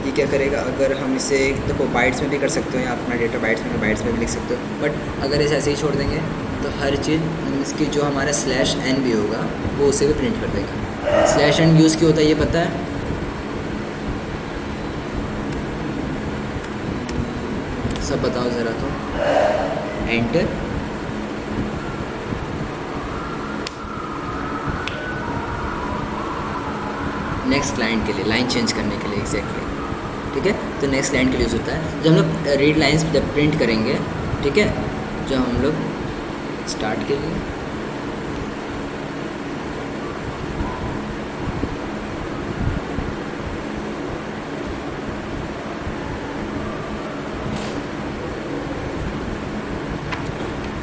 ये क्या करेगा? अगर हम इसे देखो बाइट्स में भी कर सकते हो, या अपना डेटा बाइट्स में भी लिख सकते हो, बट अगर इसे ऐसे ही छोड़ देंगे तो हर चीज़ इसकी जो हमारा /n भी होगा वो उसे भी प्रिंट कर देगा। /n यूज़ क्यों होता है ये पता है? सब बताओ ज़रा। तो एंटर, नेक्स्ट लाइन के लिए, लाइन चेंज करने के लिए एग्जैक्टली। ठीक है, तो नेक्स्ट लाइन के लिए यूज़ होता है। जब हम लोग रीड लाइन्स जब प्रिंट करेंगे, ठीक है, जब हम लोग स्टार्ट के लिए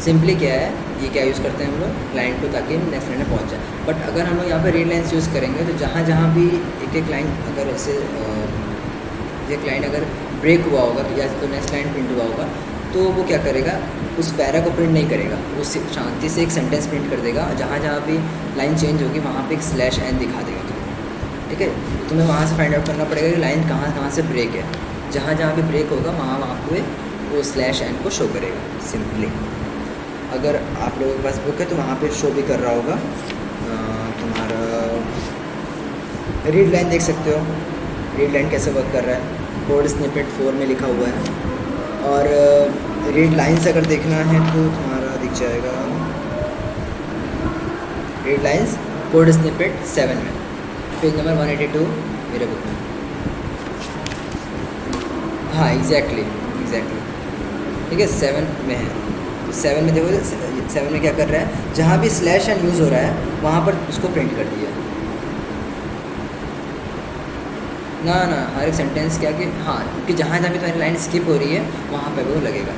सिंपली क्या है, ये क्या यूज़ करते हैं हम लोग लाइन को, ताकि नेक्स्ट लाइन में पहुंच जाए। बट अगर हम लोग यहाँ पे रीड लाइन्स यूज़ करेंगे तो जहाँ जहाँ भी एक एक लाइन अगर ऐसे एक लाइन अगर ब्रेक हुआ होगा या तो नेक्स्ट लाइन प्रिंट हुआ होगा, तो वो क्या करेगा, उस पैरा को प्रिंट नहीं करेगा, वो शांति से एक सेंटेंस प्रिंट कर देगा। जहाँ जहाँ भी लाइन चेंज होगी वहाँ पे एक /n दिखा देगा तुम्हें। ठीक है, तुम्हें वहाँ से फाइंड आउट करना पड़ेगा कि लाइन कहाँ कहाँ से ब्रेक है। जहाँ जहाँ भी ब्रेक होगा वहाँ वहाँ पे वो /n को शो करेगा सिंपली। अगर आप लोगों के पास बुक है तो वहाँ पे शो भी कर रहा होगा तुम्हारा रीड लाइन, देख सकते हो रीड लाइन कैसे वर्क कर रहा है। कोड स्निपेट 4 में लिखा हुआ है। और रीड लाइन्स अगर देखना है तो तुम्हारा दिख जाएगा रीड लाइंस कोड स्निपेट 7 में, पेज नंबर 182 मेरे बुक में। हाँ एग्जैक्टली, ठीक है 7 में है। तो 7 में देखो, 7 में क्या कर रहा है, जहाँ भी स्लैश एंड यूज़ हो रहा है वहाँ पर उसको प्रिंट कर दिया। ना हर एक सेंटेंस क्या कि हाँ, कि जहाँ जहाँ भी तुम्हारी लाइन स्किप हो रही है वहाँ पे वो लगेगा।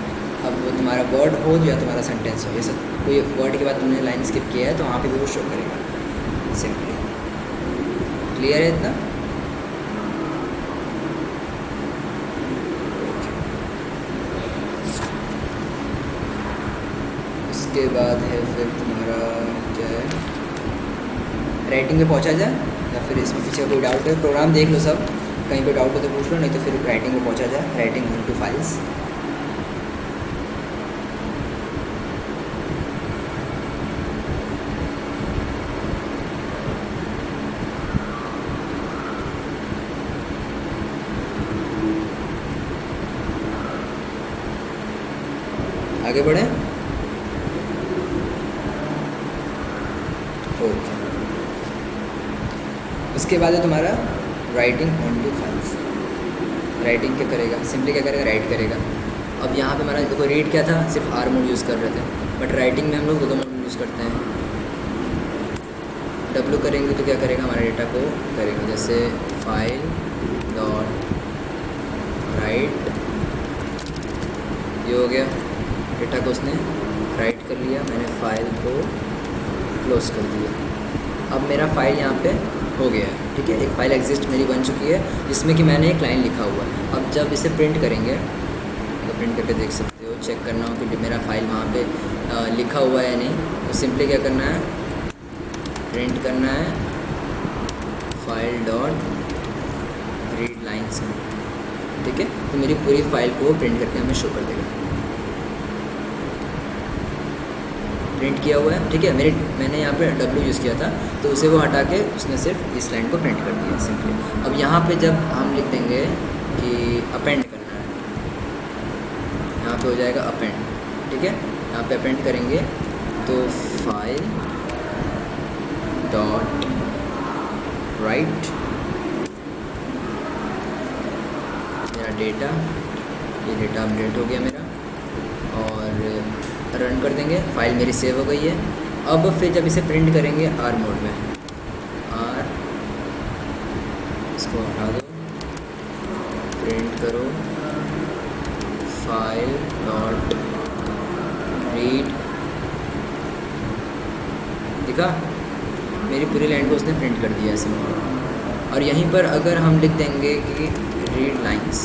अब वो तुम्हारा वर्ड हो या तुम्हारा सेंटेंस हो, जैसे कोई वर्ड के बाद तुमने लाइन स्किप किया है तो वहाँ पे भी वो शो करेगा। सिंपली क्लियर है इतना? उसके बाद है फिर तुम्हारा क्या है, राइटिंग में पहुँचा जाए या फिर इसमें पीछे कोई डाउट है? प्रोग्राम देख लो सब, कहीं पे डाउट हो तो पूछ लो, नहीं तो फिर राइटिंग में पहुँचा जाए। राइटिंग इनटू फाइल्स, आगे बढ़े। ओके, उसके बाद है तुम्हारा writing on to files. Writing क्या करेगा, सिंपली क्या करेगा, राइट करेगा। अब यहाँ पे हमारा देखो रीड क्या था, सिर्फ आर मोड यूज़ कर रहे थे, बट राइटिंग में हम लोग दो मोड यूज़ करते हैं। डब्ल्यू करेंगे तो क्या करेगा, हमारे डेटा को करेगा, जैसे फाइल डॉट राइट, ये हो गया, डेटा को उसने राइट कर लिया, मैंने फाइल को क्लोज कर दिया। अब मेरा फाइल यहाँ पे हो गया है, ठीक है, एक फ़ाइल एग्जिस्ट मेरी बन चुकी है जिसमें कि मैंने एक लाइन लिखा हुआ है। अब जब इसे प्रिंट करेंगे तो प्रिंट करके देख सकते हो, चेक करना हो कि मेरा फाइल वहाँ पे लिखा हुआ है या नहीं, तो सिंपली क्या करना है, प्रिंट करना है फाइल डॉट रीड लाइन्स, ठीक है। तो मेरी पूरी फाइल को प्रिंट करके हमें शो कर देगा, प्रिंट किया हुआ है, ठीक है। मैंने यहाँ पे W यूज़ किया था तो उसे वो हटा के उसने सिर्फ इस लाइन को प्रिंट कर दिया सिंपली। अब यहाँ पे जब हम लिख देंगे कि अपेंड करना है, यहाँ पे हो जाएगा अपेंड, ठीक है। यहाँ पे अपेंड करेंगे तो फाइल डॉट राइट मेरा डेटा, ये डेटा अपडेट हो गया मेरा, और रन कर देंगे, फाइल मेरी सेव हो गई है। अब फिर जब इसे प्रिंट करेंगे आर मोड में, आर, इसको हटा दो, प्रिंट करो फाइल डॉट रीड, देखा मेरी पूरी लाइन को उसने प्रिंट कर दिया ऐसे। और यहीं पर अगर हम लिख देंगे कि रीड लाइंस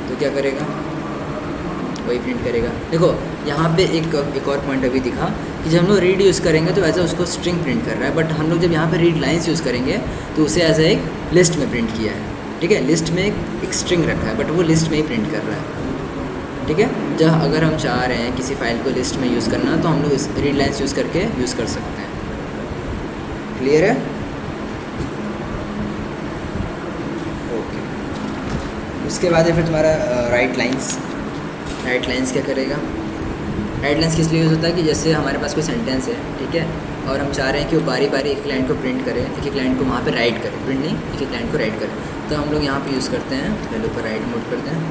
तो क्या करेगा, वही प्रिंट करेगा। देखो यहाँ पे एक और पॉइंट अभी दिखा कि जब हम लोग रीड यूज़ करेंगे तो ऐसा उसको स्ट्रिंग प्रिंट कर रहा है, बट हम लोग जब यहाँ पे रीड लाइंस यूज़ करेंगे तो उसे ऐसा एक लिस्ट में प्रिंट किया है, ठीक है। लिस्ट में एक स्ट्रिंग रखा है बट वो लिस्ट में ही प्रिंट कर रहा है, ठीक है। जब अगर हम चाह रहे हैं किसी फाइल को लिस्ट में यूज़ करना तो हम लोग इस रीड लाइंस यूज़ करके यूज़ कर सकते हैं। क्लियर है? ओके, उसके बाद है फिर तुम्हारा राइट लाइंस। राइट लाइंस क्या करेगा, राइट लाइंस किस लिए यूज़ होता है कि जैसे हमारे पास कोई सेंटेंस है, ठीक है, और हम चाह रहे हैं कि वो बारी बारी एक लाइन को प्रिंट करे, एक लाइन को वहाँ पे राइट करे, प्रिंट नहीं, एक लाइन को राइट करे, तो हम लोग यहाँ पे यूज़ करते हैं, पहले ऊपर राइट मोड करते हैं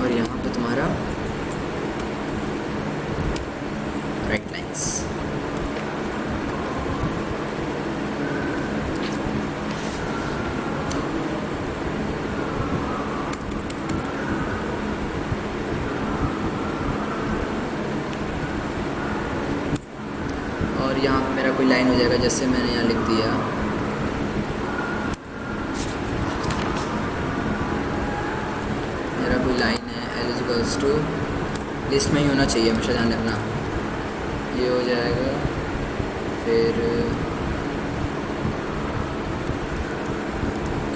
और यहाँ पे तुम्हारा राइट लाइंस। और यहाँ पे मेरा कोई लाइन हो जाएगा, जैसे मैंने यहाँ लिख दिया मेरा कोई लाइन है एलिजिबल्स टू, लिस्ट में ही होना चाहिए हमेशा, ध्यान रखना। ये हो जाएगा, फिर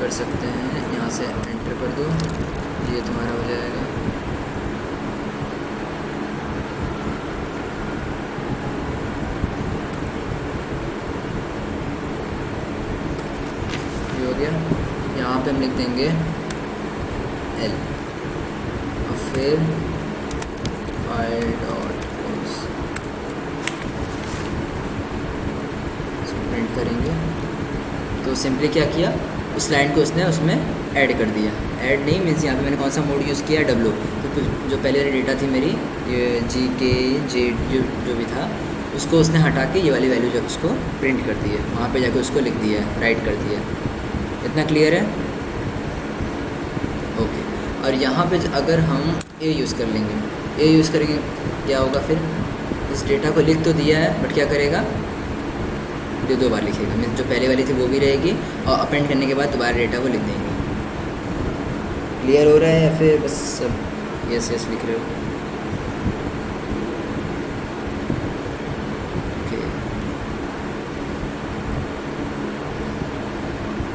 कर सकते हैं यहाँ से एंटर कर दो, ये तुम्हारा हो जाएगा। हो गया, यहाँ पे हम लिख देंगे एल और फिर फाइल डॉट क्लोज, करेंगे तो सिंपली क्या किया, उस लाइन को उसने उसमें ऐड कर दिया। ऐड नहीं मीन्स यहाँ पे मैंने कौन सा मोड यूज़ किया, डब्ल्यू। तो जो पहले वाली डेटा थी मेरी, ये जी के जेड जो भी था, उसको उसने हटा के ये वाली वैल्यू जो उसको प्रिंट कर दी है, वहाँ पे जाके उसको लिख दिया है, राइट कर दिया है। इतना क्लियर है? ओके। और यहाँ पे अगर हम ए यूज़ कर लेंगे, ए यूज़ करेंगे क्या होगा फिर, इस डेटा को लिख तो दिया है बट क्या करेगा, दो बार लिखेगा। मीन्स जो पहले वाली थी वो भी रहेगी और अपेंड करने के बाद दोबारा डेटा को लिख देंगे। क्लियर हो रहा है या फिर बस सब यस यस लिख रहे हो? ओके।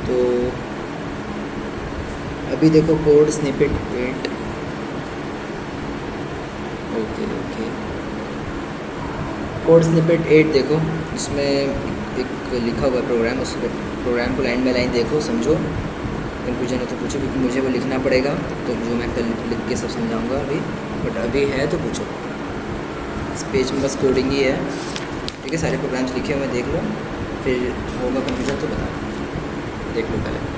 तो अभी देखो code snippet 8। Okay okay, code snippet 8 देखो, इसमें एक लिखा हुआ प्रोग्राम, उस प्रोग्राम को लाइन बाय लाइन देखो, समझो। कन्फ्यूजन हो तो पूछो, क्योंकि मुझे वो लिखना पड़ेगा, तो जो मैं कल लिख के सब समझाऊंगा अभी, बट अभी है तो पूछो। इस पेज में बस कोडिंग ही है, ठीक है। सारे प्रोग्राम्स लिखे हुए देख लो, फिर होगा कन्फ्यूजन तो बता देख लो पहले।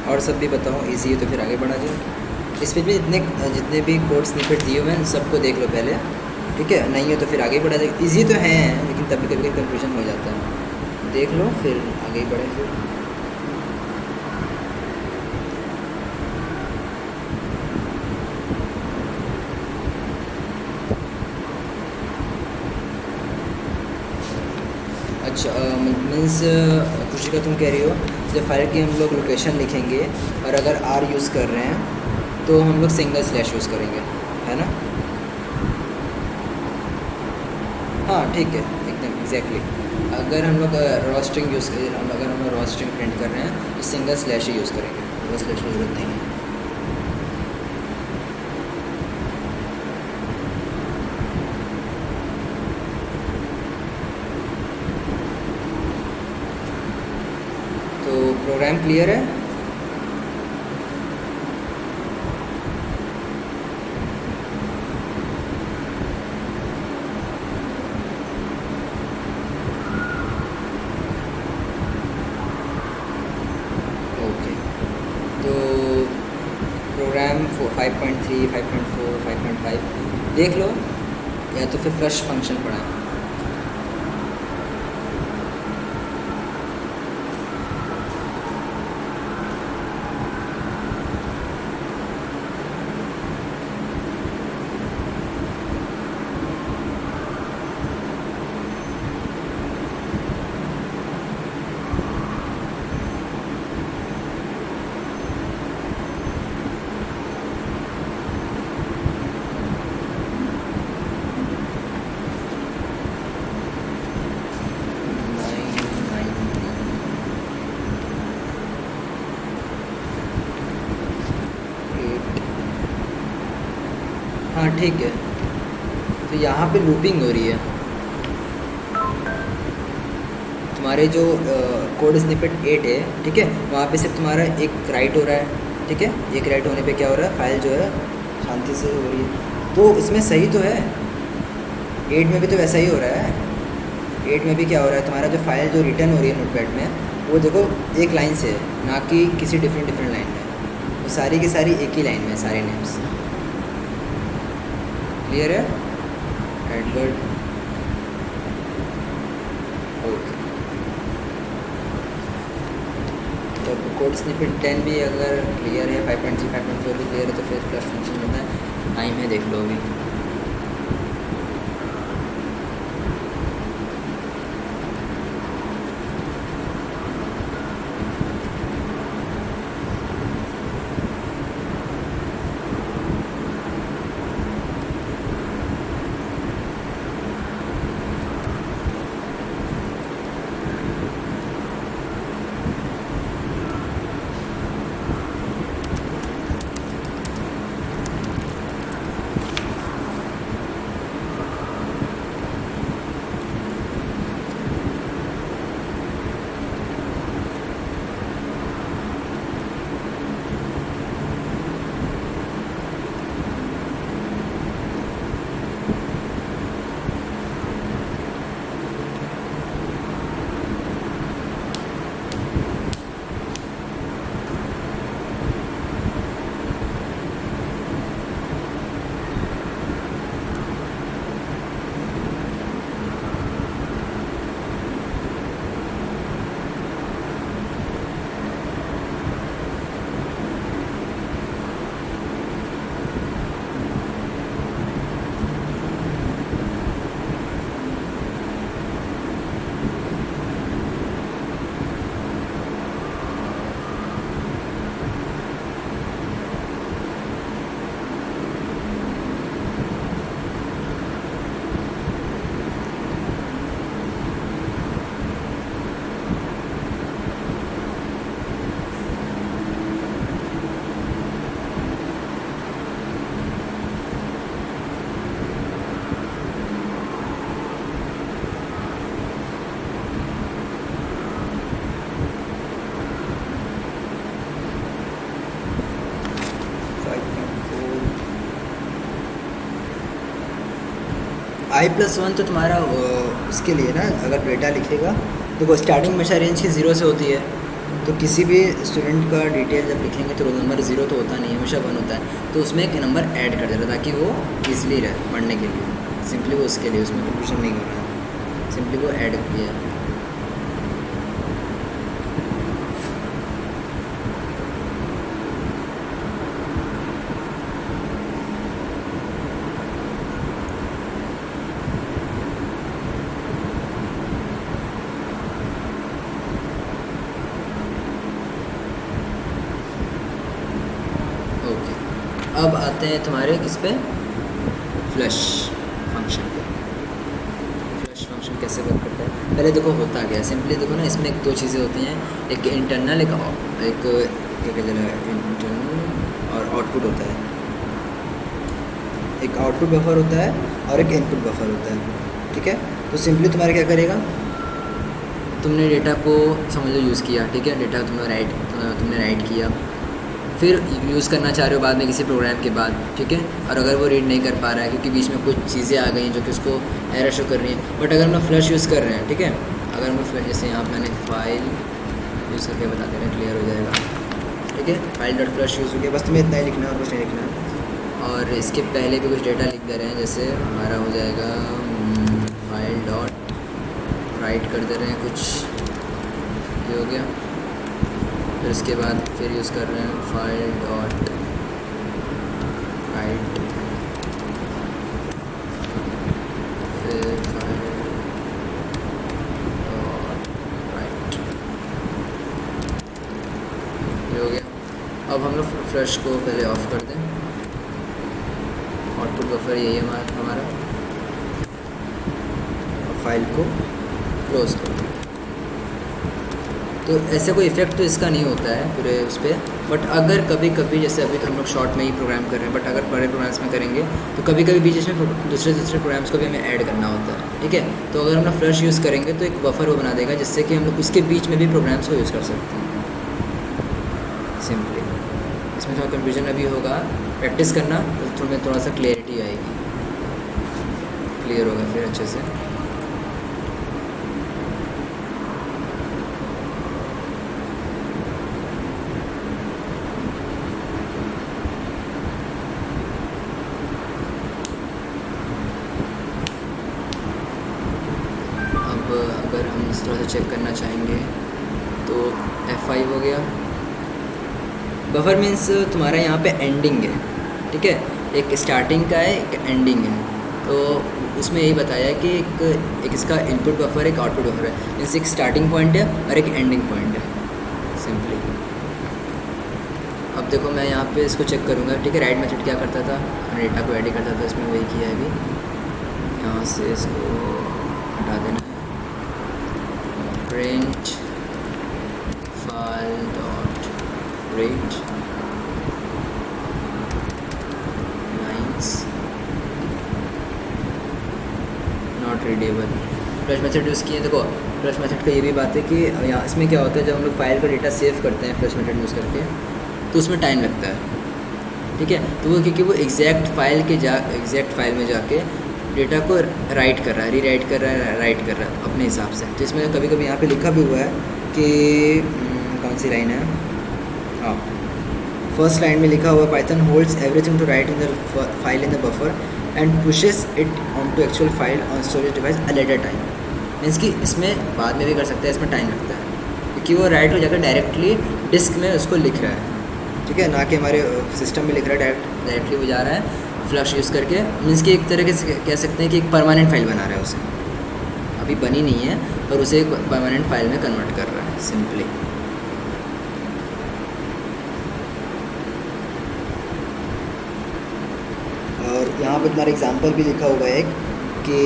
और सब भी बताओ, इजी है तो फिर आगे बढ़ा जाए। इसमें भी जितने भी कोड स्निपेट दिए हुए हैं सबको देख लो पहले, ठीक है। नहीं हो तो फिर आगे बढ़ा जाए। इजी तो है लेकिन तभी कभी कन्फ्यूजन हो जाता है, देख लो फिर आगे बढ़े। फिर अच्छा, मीन्स खुशी का तुम कह रही हो जब फाइल की हम लोग लोकेशन लिखेंगे और अगर आर यूज़ कर रहे हैं तो हम लोग सिंगल स्लैश यूज़ करेंगे, है ना? हाँ ठीक है, एकदम एग्जैक्टली। अगर हम लोग रॉ स्ट्रिंग अगर हम लोग रॉ स्ट्रिंग प्रिंट कर रहे हैं तो सिंगल स्लैश ही यूज़ करेंगे, डबल स्लैश की जरूरत नहीं है। तो प्रोग्राम क्लियर है? ओके, तो प्रोग्राम 5.3, 5.4, 5.5 देख लो, या तो फिर फ्लश फंक्शन पढ़ा है। हाँ ठीक है, तो यहाँ पे लूपिंग हो रही है। तुम्हारे जो कोड स्निपेट 8 है, ठीक है, वहाँ पे सिर्फ तुम्हारा एक राइट हो रहा है, ठीक है। एक राइट होने पे क्या हो रहा है, फाइल जो है शांति से हो रही है, तो इसमें सही तो है। 8 में भी तो वैसा ही हो रहा है। 8 में भी क्या हो रहा है, तुम्हारा जो फाइल जो रिटर्न हो रही है नोटपैड में, वो देखो एक लाइन से है, ना कि किसी डिफरेंट लाइन में। वो सारी की सारी एक ही लाइन में, सारे नेम्स। क्लियर है? Edward, okay. तो कोड स्निपेट 10 भी अगर क्लियर है, 5.3, 5.4 भी क्लियर है, तो फिर फ्लश फंक्शन होता है। टाइम है देख लो अभी। i+1 तो तुम्हारा उसके लिए ना, अगर डेटा लिखेगा तो वो स्टार्टिंग हमेशा रेंज की 0 से होती है, तो किसी भी स्टूडेंट का डिटेल जब लिखेंगे तो रोल नंबर 0 तो होता नहीं है, हमेशा 1 होता है, तो उसमें एक नंबर ऐड कर देता ताकि वो ईजिली रहे पढ़ने के लिए। सिंपली वो उसके लिए, उसमें कंफ्यूजन नहीं कर रहा है, सिंपली वो ऐड किया है। अब आते हैं तुम्हारे किस पे, फ्लश फंक्शन पे। फ्लश फंक्शन कैसे वर्क करता है, पहले देखो होता क्या है। सिंपली देखो ना, इसमें दो चीज़ें होती हैं, एक इंटरनल, एक क्या कहते हैं, इंटरनल और आउटपुट होता है। एक आउटपुट बफर होता है और एक इनपुट बफर होता है, ठीक है। तो सिंपली तुम्हारा क्या करेगा, तुमने डेटा को समझ लो यूज़ किया, ठीक है, डेटा तुमने राइट किया, फिर यूज़ करना चाह रहे हो बाद में किसी प्रोग्राम के बाद, ठीक है। और अगर वो रीड नहीं कर पा रहा है क्योंकि बीच में कुछ चीज़ें आ गई हैं जो कि उसको एरर शो कर रही हैं, बट अगर हम फ्लश यूज़ कर रहे हैं, ठीक है, अगर हम फ्लश, जैसे यहाँ मैंने फाइल यूज़ करके बता दे रहे हैं, क्लियर हो जाएगा, ठीक है। फाइल डॉट फ्लश यूज़ हो गया, बस तुम्हें इतना ही लिखना है और कुछ नहीं लिखना है। और इसके पहले भी कुछ डेटा लिख दे रहे हैं, जैसे हमारा हो जाएगा फाइल डॉट राइट कर दे रहे हैं कुछ, ये हो गया। फिर इसके बाद फिर यूज़ कर रहे हैं फाइल डॉट राइट, फिर फाइल डॉट राइट, ये हो गया। अब हम लोग फ्लश को पहले ऑफ कर दें, आउटपुट बफर यही है हमारा, फाइल को क्लोज कर दें। तो ऐसे कोई इफेक्ट तो इसका नहीं होता है पूरे उस पर, बट अगर कभी कभी, जैसे अभी तो हम लोग शॉर्ट में ही प्रोग्राम कर रहे हैं, बट अगर बड़े प्रोग्राम्स में करेंगे तो कभी कभी बीच में दूसरे प्रोग्राम्स को भी हमें ऐड करना होता है, ठीक है। तो अगर हम लोग फ्लश यूज़ करेंगे तो एक बफर वो बना देगा जिससे कि हम लोग उसके बीच में भी प्रोग्राम्स को यूज़ कर सकते हैं सिंपली। इसमें थोड़ा कन्फ्यूजन अभी होगा, प्रैक्टिस करना तो तुम्हें थोड़ा सा क्लियरिटी आएगी, क्लियर होगा फिर अच्छे से। अगर हम इस तरह से चेक करना चाहेंगे तो F5 हो गया। बफर मीन्स तुम्हारा यहाँ पे एंडिंग है, ठीक है, एक स्टार्टिंग का है, एक एंडिंग है। तो उसमें यही बताया है कि एक इसका इनपुट बफर है, एक आउटपुट बफर है, मीन्स एक स्टार्टिंग पॉइंट है और एक एंडिंग पॉइंट है सिंपली। अब देखो मैं यहाँ पे इसको चेक करूँगा, ठीक है। राइट मेथड क्या करता था, डेटा को एडिट करता था, इसमें वही किया है अभी। यहाँ से इसको हटा देना है, print file dot read lines not readable। Flush method use किए। देखो फ्लश मेथड का ये भी बात है कि यहाँ इसमें क्या होता है, जब हम लोग फाइल का डेटा सेव करते हैं फ्लश मेथड यूज़ करके तो उसमें टाइम लगता है, ठीक है। तो वो क्योंकि वो एग्जैक्ट फाइल में जाके डेटा को राइट कर रहा है, रीराइट कर रहा है, राइट कर रहा है अपने हिसाब से। तो इसमें कभी कभी यहाँ पे लिखा भी हुआ है कि कौन सी लाइन है, हाँ, फर्स्ट लाइन में लिखा हुआ है Python holds everything to write in the file in the buffer and pushes it on to actual file on storage device a later time. Means कि इसमें बाद में भी कर सकते हैं, इसमें टाइम लगता है क्योंकि वो राइट हो जाकर डायरेक्टली डिस्क में उसको लिख रहा है, ठीक है, ना कि हमारे सिस्टम में लिख रहा है, डायरेक्टली वो जा रहा है फ्लश यूज़ करके। मीन्स कि एक तरह से कह सकते हैं कि एक परमानेंट फाइल बना रहा है उसे, अभी बनी नहीं है पर उसे एक परमानेंट फाइल में कन्वर्ट कर रहा है सिंपली। और यहाँ पे तुम्हारा एग्जांपल भी लिखा हुआ है एक कि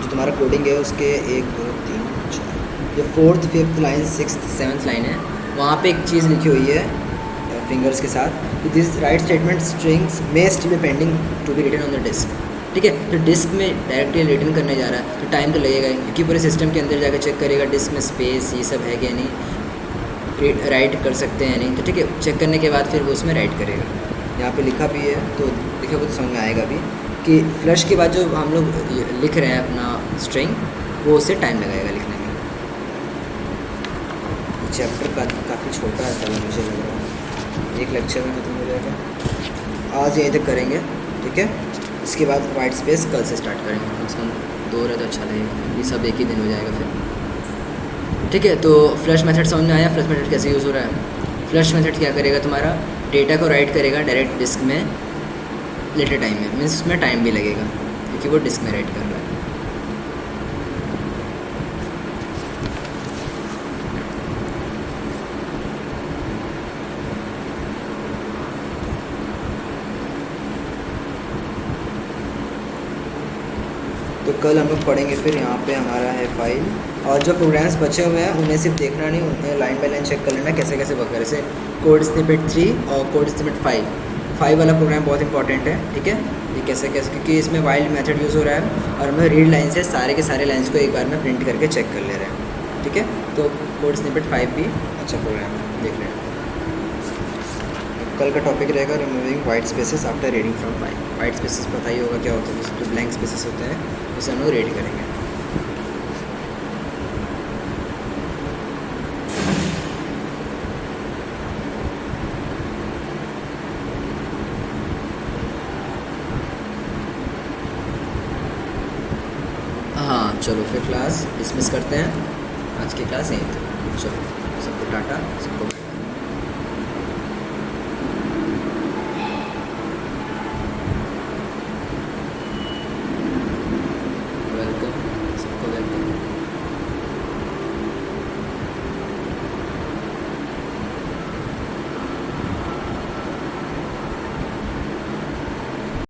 जो तुम्हारा कोडिंग है उसके 1 2 3 4 ये 4th 5th line 6th 7th line है, वहाँ पे एक चीज़ लिखी हुई है फिंगर्स के साथ कि this write statement strings may still be pending to be written on the disk, ठीक है। तो डिस्क में डायरेक्टली रिटर्न करने जा रहा है तो टाइम तो लगेगा ही, क्योंकि पूरे सिस्टम के अंदर जाकर चेक करेगा डिस्क में स्पेस ये सब है कि नहीं, राइट कर सकते हैं नहीं, तो ठीक है, चेक करने के बाद फिर वो उसमें राइट करेगा। यहाँ पे लिखा भी है तो देखो तो समझ में आएगा भी कि फ्लश के बाद जो हम लोग लिख रहे हैं अपना स्ट्रिंग, वो उससे टाइम लगाएगा लिखने में। चैप्टर काफ़ी छोटा है, चलो मुझे लग रहा है एक लेक्चर में खत्म हो जाएगा। आज यहीं तक करेंगे, ठीक है। इसके बाद वाइट स्पेस कल से स्टार्ट करेंगे, कम से कम 2 रहे तो अच्छा लगेगा, ये सब एक ही दिन हो जाएगा फिर, ठीक है। तो फ्लश मेथड समझ में आया, फ्लश मेथड कैसे यूज़ हो रहा है। फ्लश मेथड क्या करेगा, तुम्हारा डेटा को राइट करेगा डायरेक्ट डिस्क में लेटर टाइम में, मीन्स उसमें टाइम भी लगेगा क्योंकि वो डिस्क में राइट कर रहा है। तो कल हम लोग पढ़ेंगे फिर। यहाँ पे हमारा है फाइल, और जो प्रोग्राम्स बचे हुए हैं उन्हें सिर्फ देखना नहीं, उन्हें लाइन बाय लाइन चेक कर लेना कैसे कैसे वर्क करे। जैसे कोड स्निपेट 3 और कोड स्निपेट 5 वाला प्रोग्राम बहुत इंपॉर्टेंट है, ठीक है। ये कैसे कैसे, क्योंकि इसमें वाइल्ड मेथड यूज़ हो रहा है और हम रीड लाइन से सारे के सारे लाइन्स को एक बार में प्रिंट करके चेक कर ले रहे हैं, ठीक है। तो कोड स्निपेट 5 भी अच्छा प्रोग्राम है, देख लेना। कल का टॉपिक रहेगा removing white spaces after reading from file. White spaces पता ही होगा क्या होता है, जो ब्लैंक स्पेसेस होते हैं उसे हम लोग रीड करेंगे। हाँ चलो फिर क्लास डिसमिस करते हैं, आज की क्लास यहीं तक। चलो सबको टाटा, सबको